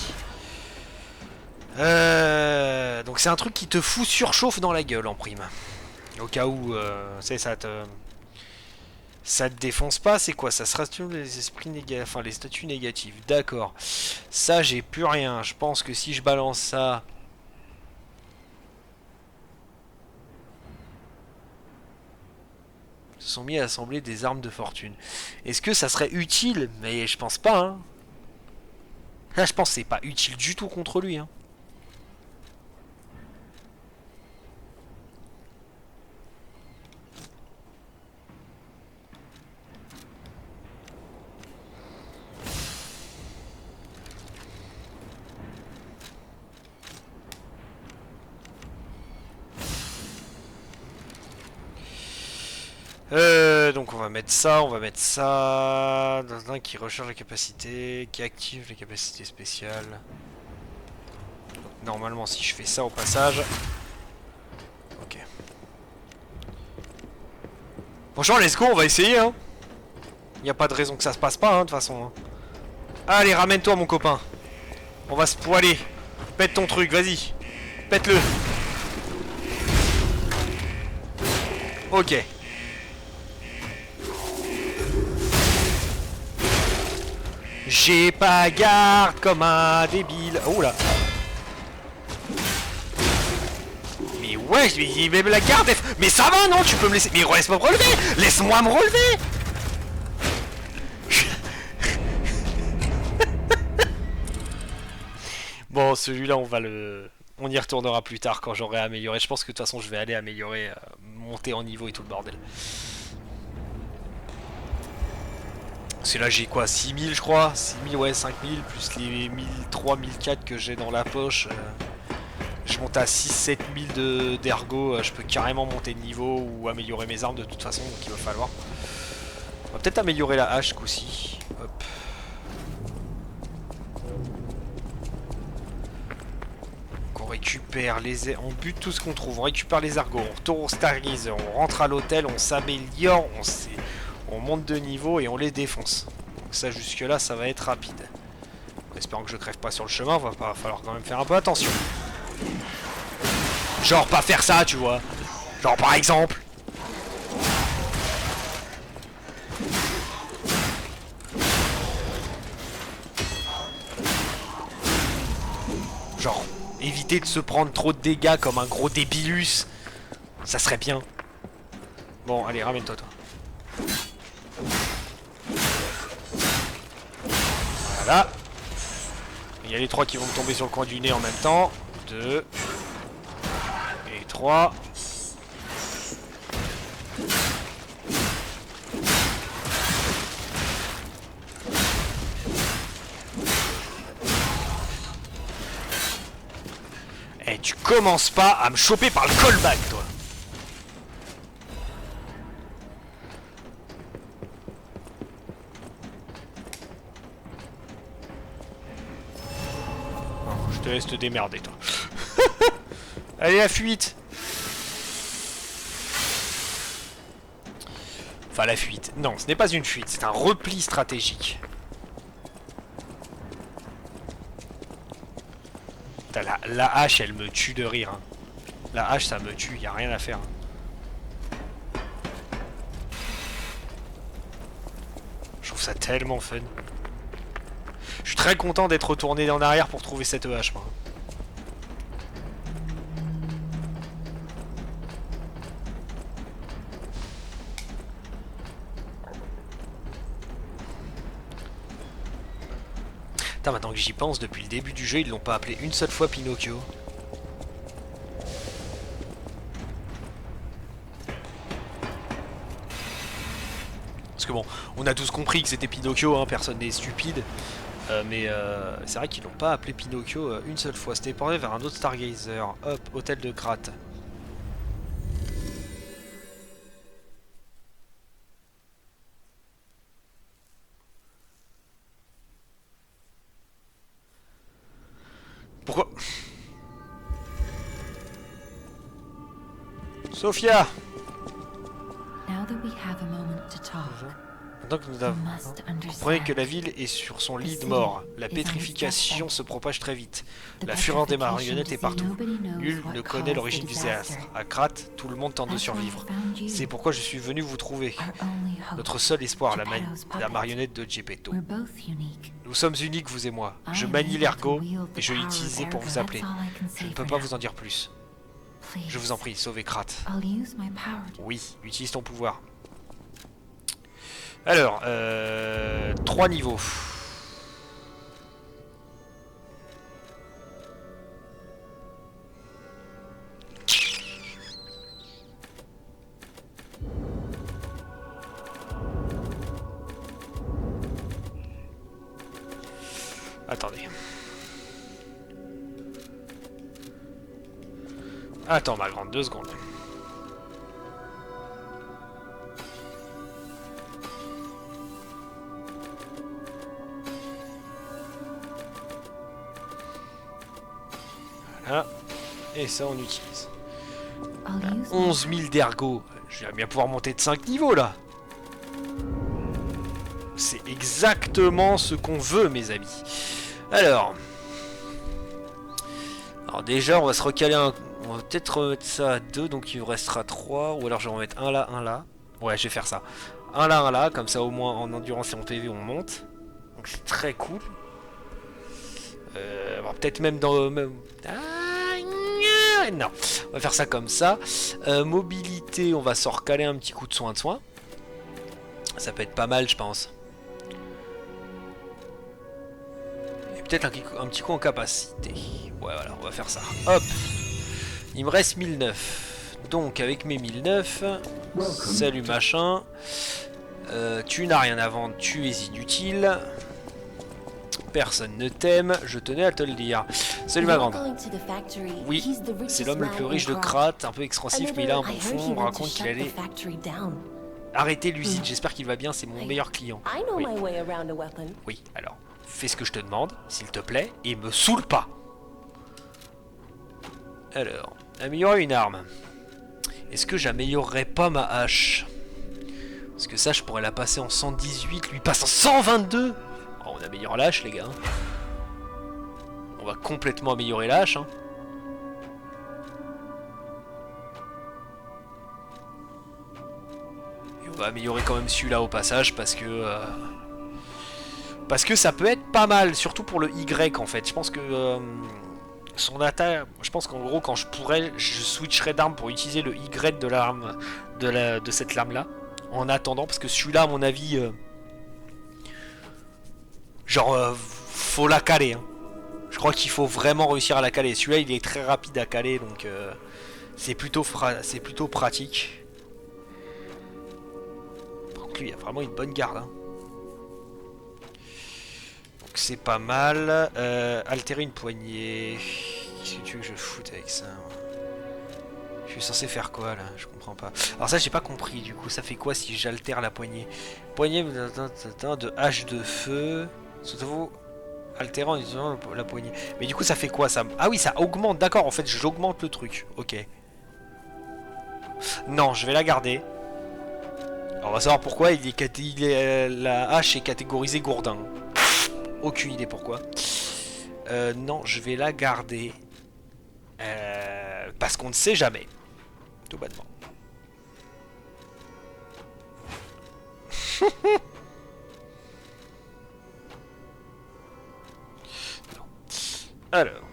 Donc c'est un truc qui te fout surchauffe dans la gueule en prime. Au cas où, c'est ça te... Ça te défonce pas, c'est quoi? Ça se rassure les esprits négatifs, enfin les statuts négatifs. D'accord. Ça, j'ai plus rien. Je pense que si je balance ça... Ils se sont mis à assembler des armes de fortune. Est-ce que ça serait utile? Mais je pense pas, hein. Là, je pense que c'est pas utile du tout contre lui, hein. Donc on va mettre ça dans un qui recharge la capacité, qui active les capacités spéciales. Donc, normalement si je fais ça au passage... Ok. Franchement let's go, on va essayer hein. Y a pas de raison que ça se passe pas hein, de toute façon. Hein. Allez ramène-toi mon copain. On va se poiler. Pète ton truc, vas-y. Pète-le. Ok. J'ai pas garde comme un débile. Oh là. Mais ouais, mais la garde. Mais ça va non, tu peux me laisser. Mais laisse-moi me relever. Laisse-moi me relever. Bon, celui-là, on y retournera plus tard quand j'aurai amélioré. Je pense que de toute façon, je vais aller améliorer, monter en niveau et tout le bordel. C'est là j'ai quoi, 6000 je crois, 6000 ouais 5000 plus les 1003, 1004 que j'ai dans la poche. Je monte à 6-7000 d'ergo, je peux carrément monter de niveau ou améliorer mes armes de toute façon, donc il va falloir. On va peut-être améliorer la hache aussi. Hop. Donc on récupère on bute tout ce qu'on trouve, on récupère les ergos, on retourne au Stargazer, on rentre à l'hôtel, on s'améliore, on monte de niveau et on les défonce. Donc ça jusque là ça va être rapide. En espérant que je crève pas sur le chemin, va falloir quand même faire un peu attention. Genre pas faire ça tu vois. Genre par exemple. Genre éviter de se prendre trop de dégâts comme un gros débilus. Ça serait bien. Bon allez ramène-toi toi. Voilà. Il y a les 3 qui vont me tomber sur le coin du nez en même temps. 2. Et 3. Eh, tu commences pas à me choper par le callback, toi. Je te laisse te démerder, toi. Allez, la fuite. Enfin, la fuite. Non, ce n'est pas une fuite, c'est un repli stratégique. Putain, la hache, elle me tue de rire. Hein. La hache, ça me tue, y a rien à faire. Hein. Je trouve ça tellement fun. Je suis très content d'être retourné en arrière pour trouver cette hache, moi. Putain, maintenant que j'y pense, depuis le début du jeu, ils l'ont pas appelé une seule fois Pinocchio. Parce que bon, on a tous compris que c'était Pinocchio, hein, personne n'est stupide. Mais c'est vrai qu'ils l'ont pas appelé Pinocchio une seule fois. C'était porté vers un autre Stargazer. Hop, hôtel de gratte. Pourquoi? Sophia! Now that we have a moment to talk, Maintenant que nous you avons... must Comprenez que la understand. ville est sur son lit de mort. La pétrification se propage très vite. La fureur des marionnettes est partout. Nul ne connaît l'origine du désastre. À Krat, tout le monde tente de survivre. C'est pourquoi je suis venu vous trouver. Notre seul espoir, la marionnette de Geppetto. We're both unique. Nous sommes uniques, vous et moi. Je manie l'ergot et je l'ai utilisé pour vous appeler. Je ne peux pas vous en dire plus. Je vous en prie, sauvez Krat. I'll use my power to... Oui, utilise ton pouvoir. Alors, 3 niveaux. Attendez. Attends, ma grande, 2 secondes. Voilà. Et ça, on utilise. I'll use 11 000 d'ergot. Je vais bien pouvoir monter de 5 niveaux, là. C'est exactement ce qu'on veut, mes amis. Alors déjà, on va se recaler un... On va peut-être remettre ça à 2, donc il nous restera 3. Ou alors je vais en mettre un là, un là. Ouais, je vais faire ça. Un là, comme ça au moins en endurance et en PV on monte. Donc c'est très cool. Peut-être même dans... non, on va faire ça comme ça. Mobilité, on va s'en recaler un petit coup de soin. Ça peut être pas mal, je pense. Et peut-être un petit coup en capacité. Ouais, voilà, on va faire ça. Hop. Il me reste 1009. Donc, avec mes 1009... Salut, machin. Tu n'as rien à vendre, tu es inutile. Personne ne t'aime, je tenais à te le dire. Salut ma grande. Oui, c'est l'homme le plus riche de Krat, un peu expansif, mais il a un bon fond. On me raconte qu'il allait arrêter l'usine. J'espère qu'il va bien, c'est mon meilleur client. Oui. Oui, alors, fais ce que je te demande, s'il te plaît, et me saoule pas. Alors, améliorer une arme. Est-ce que j'améliorerais pas ma hache? Parce que ça, je pourrais la passer en 118, lui passe en 122. Oh, on améliore l'hache, les gars. On va complètement améliorer l'hache. Hein. Et on va améliorer quand même celui-là au passage parce que ça peut être pas mal, surtout pour le Y en fait. Je pense que son attaque, je pense qu'en gros quand je pourrais, je switcherais d'arme pour utiliser le Y de l'arme de cette lame là. En attendant, parce que celui-là à mon avis, faut la caler. Hein. Je crois qu'il faut vraiment réussir à la caler. Celui-là il est très rapide à caler, donc c'est plutôt pratique. Par contre lui il a vraiment une bonne garde. Hein. C'est pas mal. Altérer une poignée. Qu'est-ce que tu veux que je foute avec ça? Je suis censé faire quoi là? Je comprends pas. Alors ça j'ai pas compris du coup. Ça fait quoi si j'altère la poignée? Poignée de hache de feu. Souvenez-vous altérant en utilisant la poignée. Mais du coup, ça fait quoi ça? Ah oui, ça augmente. D'accord, en fait, j'augmente le truc. Ok. Non, je vais la garder. Alors, on va savoir pourquoi la hache est catégorisée gourdin. Aucune idée pourquoi. Non, je vais la garder. Parce qu'on ne sait jamais. Tout bonnement. Alors.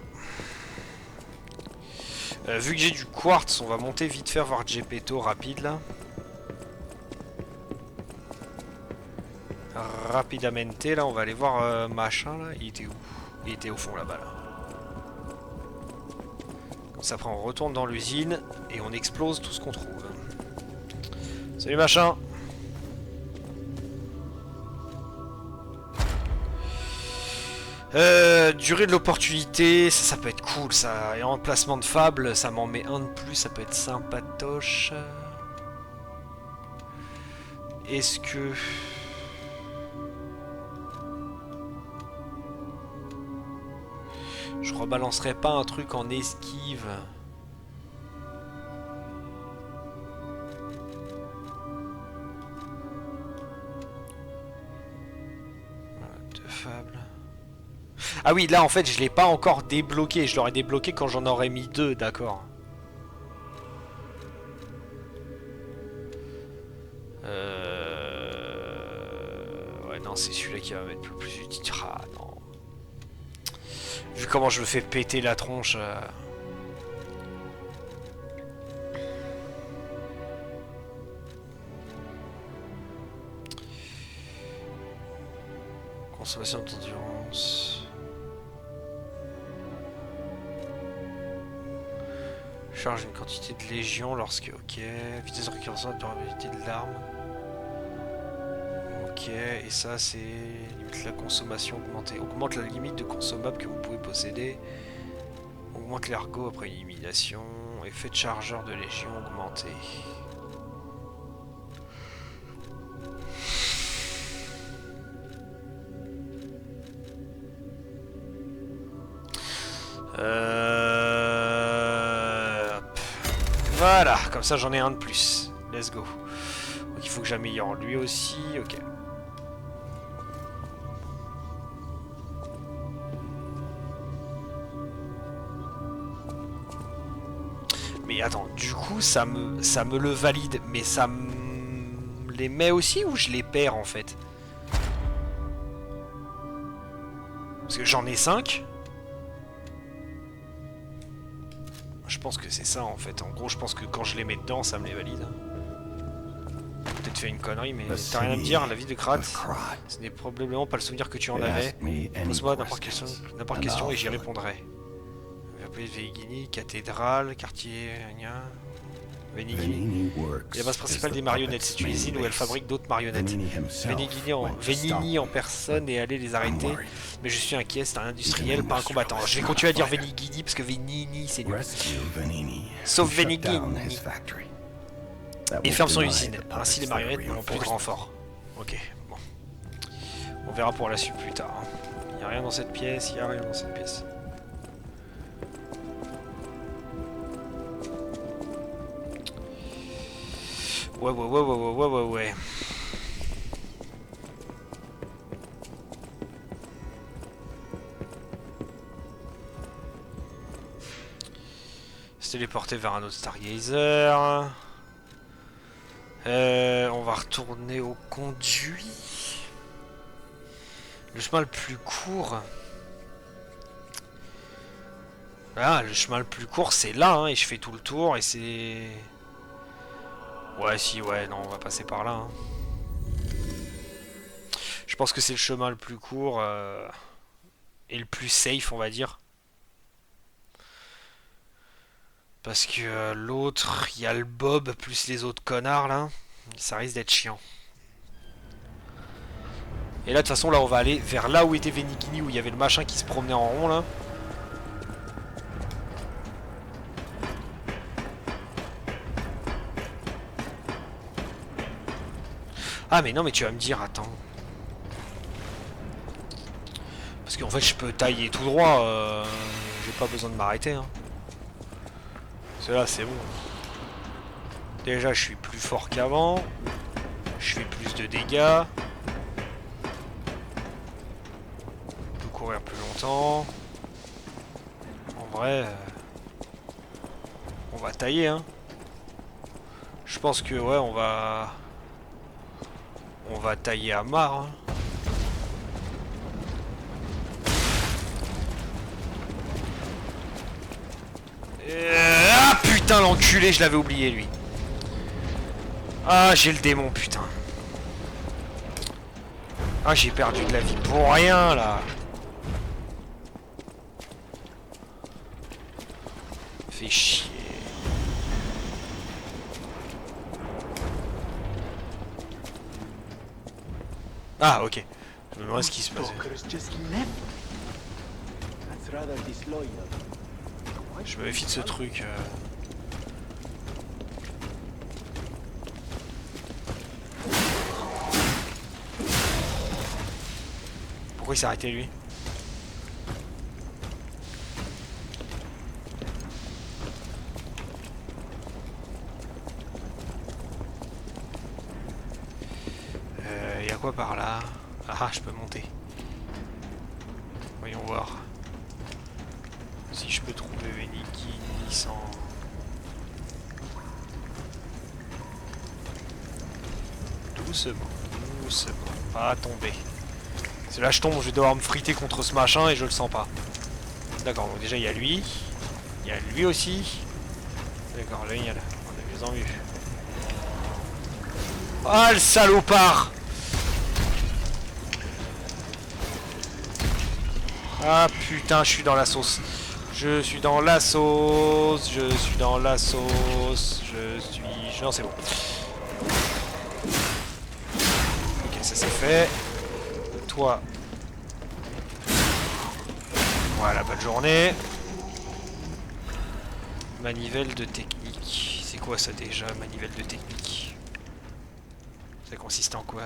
Vu que j'ai du quartz, on va monter vite faire voir Gepetto rapide là. Rapidamente là, on va aller voir machin là. Il était où? Il était au fond là-bas là. Comme ça après on retourne dans l'usine et on explose tout ce qu'on trouve. Salut machin. Durée de l'opportunité, ça peut être cool ça. Et emplacement de fable, ça m'en met un de plus, ça peut être sympatoche. Est-ce que... je rebalancerai pas un truc en esquive? Voilà, deux fables. Ah oui, là en fait je l'ai pas encore débloqué, je l'aurais débloqué quand j'en aurais mis deux, d'accord. Ouais non, c'est celui-là qui va mettre le plus utile. Ah non. Vu comment je me fais péter la tronche... Consommation d'endurance... Charge une quantité de légion lorsque... Ok. Vitesse de récursion de durabilité de l'arme. Ok. Et ça c'est... limite la consommation augmentée. Augmente la limite de consommables que vous pouvez posséder. Augmente l'ergot après une élimination. Effet de chargeur de légion augmenté. Voilà, comme ça j'en ai un de plus. Let's go. Donc il faut que j'améliore lui aussi, ok. Mais attends, du coup ça me le valide, mais ça me les met aussi ou je les perds en fait? Parce que j'en ai 5. Je pense que c'est ça en fait. En gros, je pense que quand je les mets dedans, ça me les valide. Peut-être fait une connerie, mais t'as rien à me dire. La vie de Krat, ce n'est probablement pas le souvenir que tu en avais. Pose-moi n'importe question et j'y répondrai. Venigini, cathédrale, quartier, Venigini. La base principale des marionnettes, c'est une usine où elle fabrique d'autres marionnettes. Venigni en personne est allé les arrêter, mais je suis inquiet, c'est un industriel, pas un combattant. Alors, je vais continuer à dire Venigini parce que Venigni c'est nul. Sauf Venigini. Et ferme son usine. Ainsi les marionnettes n'auront plus de renfort. Ok, bon. On verra pour la suite plus tard. Il n'y a rien dans cette pièce, il n'y a rien dans cette pièce. Ouais. Se téléporter vers un autre Stargazer. On va retourner au conduit. Le chemin le plus court. Ah, le chemin le plus court c'est là, hein, et je fais tout le tour et c'est... Ouais, si, ouais, non, on va passer par là. Hein. Je pense que c'est le chemin le plus court et le plus safe, on va dire. Parce que l'autre, il y a le Bob plus les autres connards là. Ça risque d'être chiant. Et là, de toute façon, là, on va aller vers là où était Venigini, où il y avait le machin qui se promenait en rond là. Ah mais non mais tu vas me dire, attends. Parce qu'en fait je peux tailler tout droit, j'ai pas besoin de m'arrêter. Hein. Cela c'est bon. Déjà je suis plus fort qu'avant. Je fais plus de dégâts. Je peux courir plus longtemps. En vrai... on va tailler hein. Je pense que ouais on va tailler à marre hein. Ah putain l'enculé, je l'avais oublié lui. Ah j'ai le démon putain. Ah j'ai perdu de la vie pour rien là. Fait chier. Ah ok. Je me demande ce qui se passait. Je me méfie de ce truc. Pourquoi il s'est arrêté lui? Y a quoi par là? Ah, je peux monter. Voyons voir. Si je peux trouver Veniki sans... Doucement, doucement. Pas tomber. Si là je tombe, je vais devoir me friter contre ce machin et je le sens pas. D'accord, donc déjà il y a lui. Il y a lui aussi. D'accord, génial. On a mieux en vue. Ah le salopard! Ah putain, je suis dans la sauce. Je suis dans la sauce. Je suis dans la sauce. Je suis... Non, c'est bon. Ok, ça c'est fait. Toi. Voilà, bonne journée. Manivelle de technique. C'est quoi ça déjà, manivelle de technique? Ça consiste en quoi?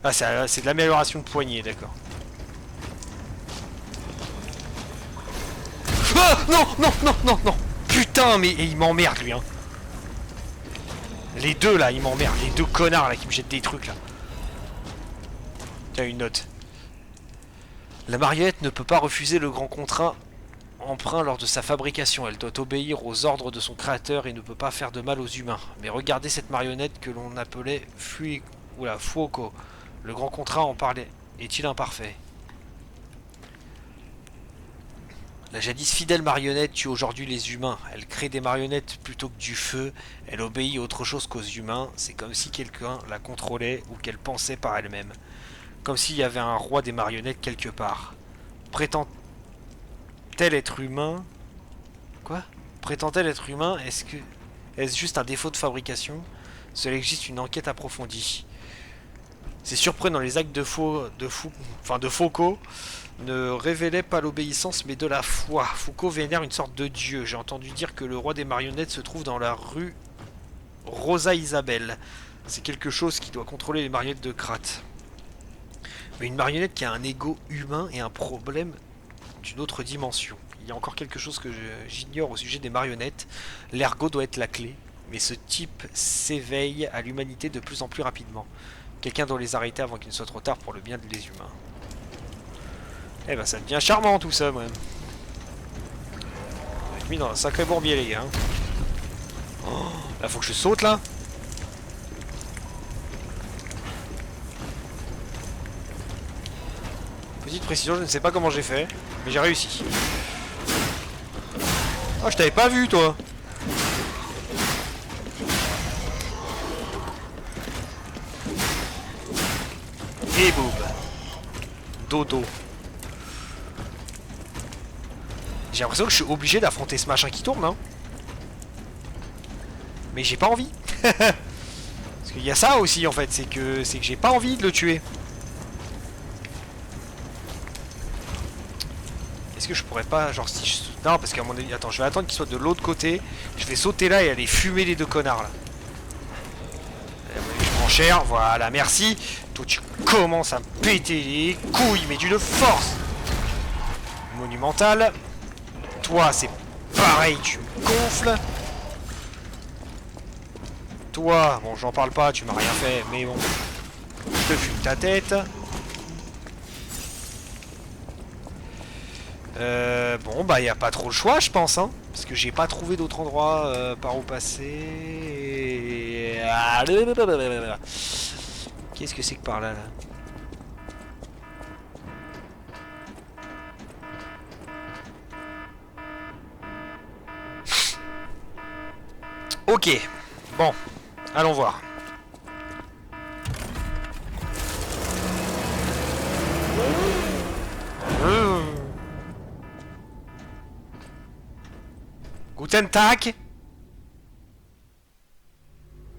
Ah, c'est de l'amélioration de poignée, d'accord. Ah non, non, non, non, non. Putain, mais il m'emmerde lui, hein. Les deux là, ils m'emmerdent. Les deux connards là qui me jettent des trucs là. Tiens, une note. La marionnette ne peut pas refuser le grand contrat emprunt lors de sa fabrication. Elle doit obéir aux ordres de son créateur et ne peut pas faire de mal aux humains. Mais regardez cette marionnette que l'on appelait Fuoko. Le grand contrat en parlait. Est-il imparfait? La jadis fidèle marionnette tue aujourd'hui les humains. Elle crée des marionnettes plutôt que du feu. Elle obéit à autre chose qu'aux humains. C'est comme si quelqu'un la contrôlait ou qu'elle pensait par elle-même. Comme s'il y avait un roi des marionnettes quelque part. Prétend-elle être humain? Quoi? Prétend-elle être humain? Est-ce juste un défaut de fabrication? Cela existe une enquête approfondie. C'est surprenant, les actes de Fuoko ne révélaient pas l'obéissance mais de la foi. Fuoko vénère une sorte de dieu. J'ai entendu dire que le roi des marionnettes se trouve dans la rue Rosa Isabelle. C'est quelque chose qui doit contrôler les marionnettes de Krat. Mais une marionnette qui a un ego humain et un problème d'une autre dimension. Il y a encore quelque chose que j'ignore au sujet des marionnettes. L'ergot doit être la clé, mais ce type s'éveille à l'humanité de plus en plus rapidement. Quelqu'un doit les arrêter avant qu'il ne soit trop tard pour le bien des humains. Eh ben ça devient charmant tout ça, moi. On va être mis dans un sacré bourbier, les gars. Oh, là, faut que je saute, là. Petite précision, je ne sais pas comment j'ai fait, mais j'ai réussi. Oh, je t'avais pas vu, toi. Et boum. Dodo. J'ai l'impression que je suis obligé d'affronter ce machin qui tourne, hein. Mais j'ai pas envie. Parce qu'il y a ça aussi, en fait, c'est que j'ai pas envie de le tuer. Est-ce que je pourrais pas, genre si je... Non, parce qu'à mon avis... Attends, je vais attendre qu'il soit de l'autre côté. Je vais sauter là et aller fumer les deux connards, là. Je prends cher, voilà, merci. Toi, tu commences à me péter les couilles, mais d'une force monumentale. Toi, c'est pareil, tu me gonfles. Toi, bon, j'en parle pas, tu m'as rien fait, mais bon. Je te fume ta tête. Bon, bah, y a pas trop le choix, je pense, hein. Parce que j'ai pas trouvé d'autre endroit par où passer. Qu'est-ce que c'est que par là, là? Ok. Bon. Allons voir. Guten Tag.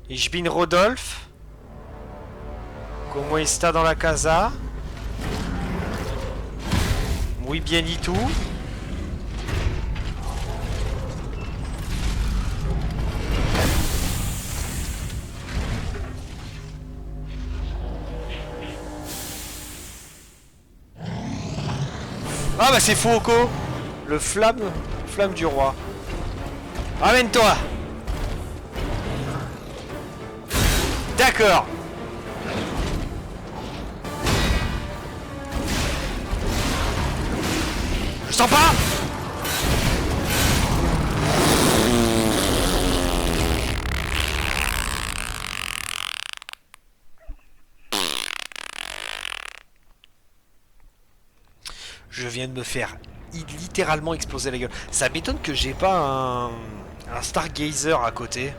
Ich bin Rodolphe. Como está dans la casa? Muy bien y tout. Ah bah c'est Foucault, le flamme du roi. Ramène-toi. D'accord. Je sens pas. Je viens de me faire littéralement exploser la gueule. Ça m'étonne que j'ai pas un Stargazer à côté.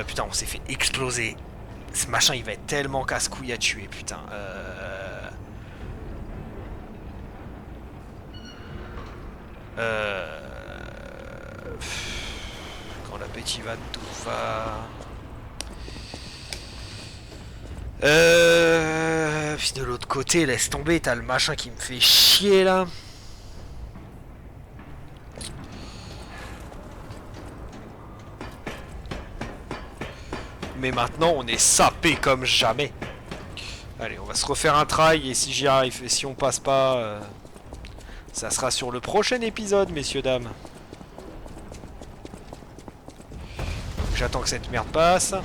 Putain, on s'est fait exploser. Ce machin, il va être tellement casse-couille à tuer, putain. Quand l'appétit va, tout va. Puis de l'autre côté, laisse tomber, t'as le machin qui me fait chier là. Mais maintenant, on est sapé comme jamais. Allez, on va se refaire un try et si j'y arrive, et si on passe pas, ça sera sur le prochain épisode, messieurs, dames. J'attends que cette merde passe.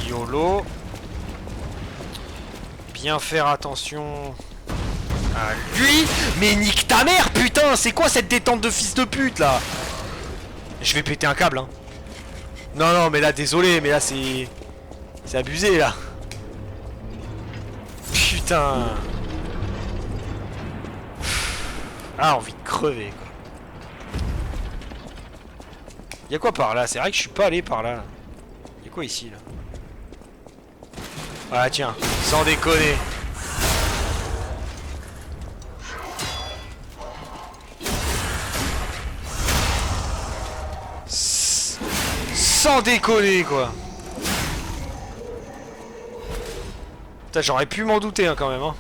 YOLO. Bien faire attention à lui. Mais nique ta mère, putain. C'est quoi cette détente de fils de pute, là? Je vais péter un câble, hein. Non, non, mais là, désolé, mais là, c'est abusé, là. Putain. Ah, envie de crever, quoi. Y'a quoi par là? C'est vrai que je suis pas allé par là. Y'a quoi ici, là? Ah, tiens, sans déconner. Sans déconner, quoi. Putain, j'aurais pu m'en douter, hein, quand même, hein.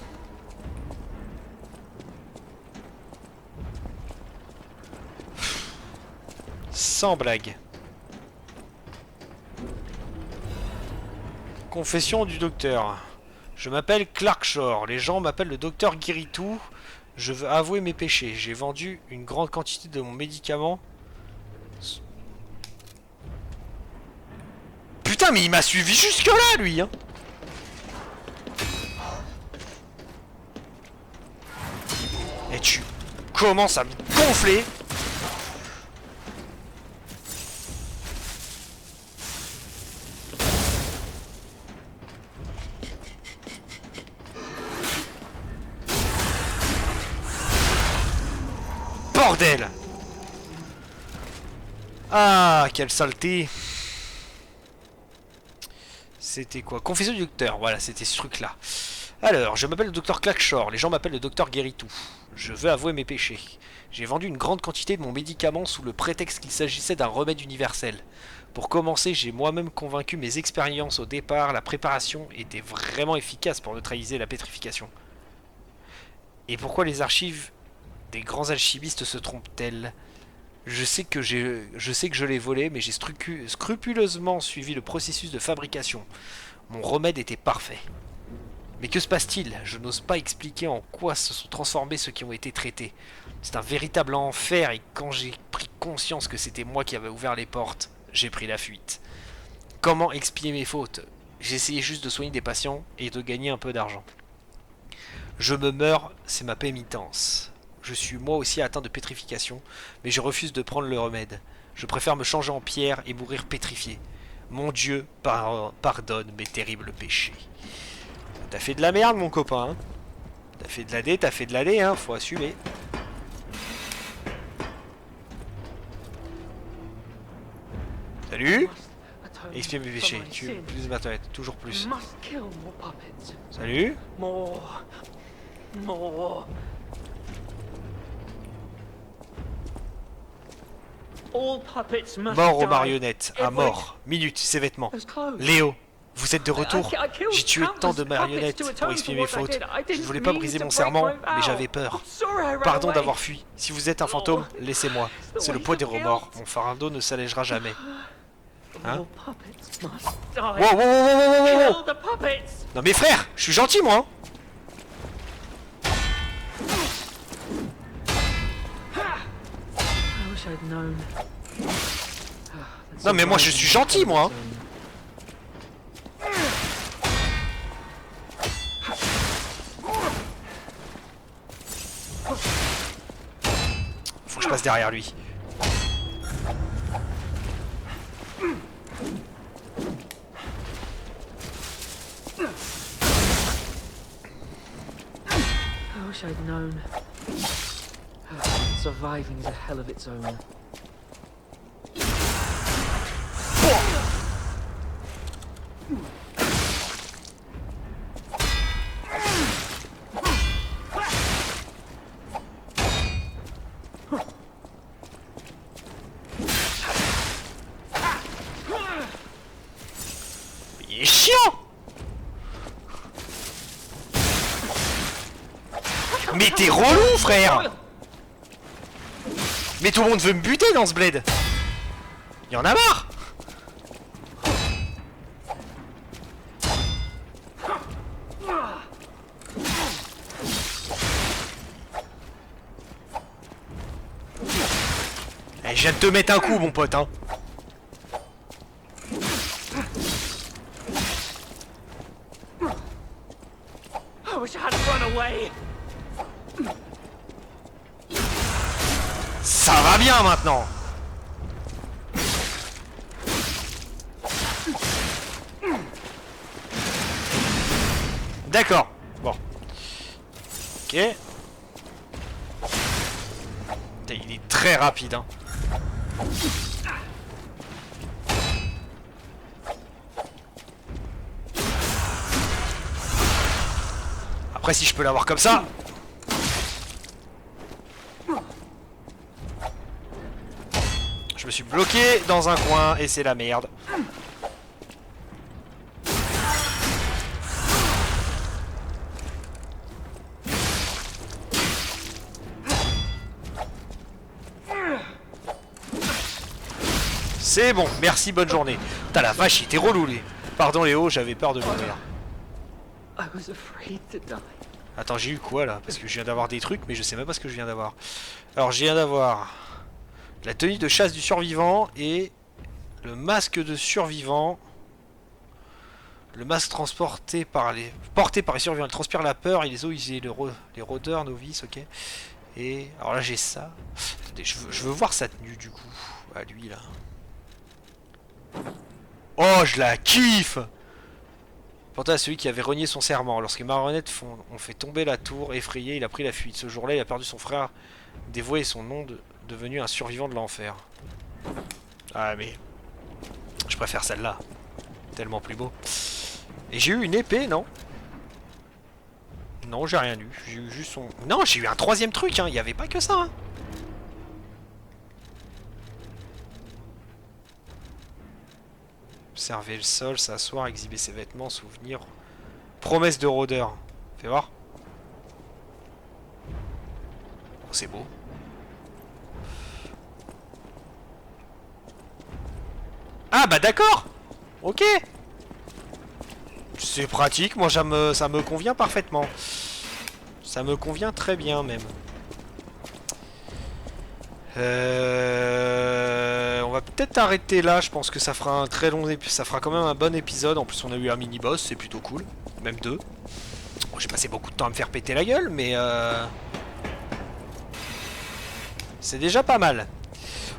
Sans blague. Confession du docteur. Je m'appelle Clark Shore. Les gens m'appellent le docteur Guiritou. Je veux avouer mes péchés. J'ai vendu une grande quantité de mon médicament. Putain, mais il m'a suivi jusque là, lui, hein. Et tu commences à me gonfler. Bordel! Ah, quelle saleté! C'était quoi? Confession du docteur, voilà, c'était ce truc-là. Alors, je m'appelle le docteur Clackshore, les gens m'appellent le docteur Guéritou. Je veux avouer mes péchés. J'ai vendu une grande quantité de mon médicament sous le prétexte qu'il s'agissait d'un remède universel. Pour commencer, j'ai moi-même convaincu mes expériences au départ, la préparation était vraiment efficace pour neutraliser la pétrification. Et pourquoi les archives des grands alchimistes se trompent-elles? Je sais que je l'ai volé, mais j'ai scrupuleusement suivi le processus de fabrication. Mon remède était parfait. Mais que se passe-t-il? Je n'ose pas expliquer en quoi se sont transformés ceux qui ont été traités. C'est un véritable enfer et quand j'ai pris conscience que c'était moi qui avais ouvert les portes, j'ai pris la fuite. Comment expier mes fautes? J'ai essayé juste de soigner des patients et de gagner un peu d'argent. Je me meurs, c'est ma pénitence. Je suis moi aussi atteint de pétrification, mais je refuse de prendre le remède. Je préfère me changer en pierre et mourir pétrifié. Mon Dieu, pardonne mes terribles péchés. T'as fait de la merde, mon copain. Hein. T'as fait de la D, hein, faut assumer. Salut. Expier mes péchés. Tu plus de matériel, toujours plus. Salut. More. Mort aux marionnettes, à mort. Minute, ses vêtements. Léo, vous êtes de retour. J'ai tué tant de marionnettes pour expier mes fautes. Je ne voulais pas briser mon serment, mais j'avais peur. Pardon d'avoir fui. Si vous êtes un fantôme, laissez-moi. C'est le poids des remords. Mon fardeau ne s'allégera jamais. Hein? Wow. Non mais frère, je suis gentil moi. Non mais moi je suis gentil moi. Faut que je passe derrière lui. I wish I'd known. Surviving is a hell of its own. Il est chiant. Mais t'es relou, frère. Mais tout le monde veut me buter dans ce bled. Il y en a marre. Eh, je viens de te mettre un coup, mon pote, hein. I wish I hadn't run away. Ça va bien maintenant. D'accord. Bon. Ok. Putain, il est très rapide, hein. Après, si je peux l'avoir comme ça. Je me suis bloqué dans un coin et c'est la merde. C'est bon, merci, bonne journée. Putain la vache, il était relou lui. Pardon Léo, j'avais peur de mourir. I was afraid to die. Attends, j'ai eu quoi là? Parce que je viens d'avoir des trucs, mais je sais même pas ce que je viens d'avoir. Alors, je viens d'avoir la tenue de chasse du survivant et le masque de survivant. Le masque porté par les survivants. Il transpire la peur et les les rôdeurs, novices, ok. Et alors là, j'ai ça. Attendez, je veux voir sa tenue du coup. À lui là. Oh, je la kiffe! Pourtant, à celui qui avait renié son serment. Lorsque les marionnettes ont fait tomber la tour, effrayé, il a pris la fuite. Ce jour-là, il a perdu son frère dévoué et son nom devenu un survivant de l'enfer. Ah, mais je préfère celle-là. Tellement plus beau. Et j'ai eu une épée, non? Non, j'ai rien eu. J'ai eu juste son... Non, j'ai eu un troisième truc, hein. Il n'y avait pas que ça, hein. Observer le sol, s'asseoir, exhiber ses vêtements, souvenir. Promesse de rôdeur. Fais voir. Oh, c'est beau. Ah bah d'accord. Ok. C'est pratique, moi ça me convient parfaitement. Ça me convient très bien même. On va peut-être arrêter là, je pense que ça fera un très long ça fera quand même un bon épisode. En plus on a eu un mini-boss, c'est plutôt cool. Même deux. Bon, j'ai passé beaucoup de temps à me faire péter la gueule, mais c'est déjà pas mal.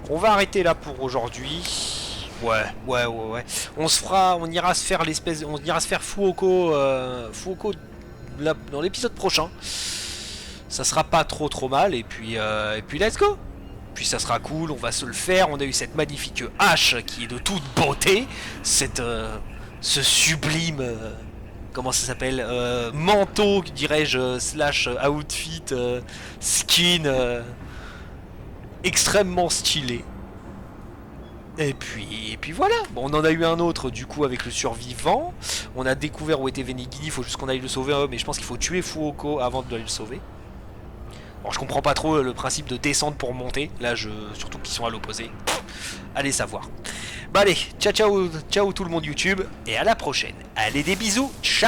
On va arrêter là pour aujourd'hui. Ouais. On ira se faire l'espèce, on ira se faire Fuoko dans l'épisode prochain. Ça sera pas trop mal et puis let's go. Puis ça sera cool, on va se le faire. On a eu cette magnifique hache qui est de toute beauté, ce sublime comment ça s'appelle, manteau dirais-je slash outfit skin extrêmement stylé. Et puis voilà. Bon, on en a eu un autre du coup avec le survivant. On a découvert où était Venigili. Il faut juste qu'on aille le sauver, mais je pense qu'il faut tuer Fuoko avant de le sauver. Bon, je comprends pas trop le principe de descendre pour monter. Là, surtout qu'ils sont à l'opposé. Allez savoir. Bah allez, ciao tout le monde YouTube et à la prochaine. Allez, des bisous. Ciao.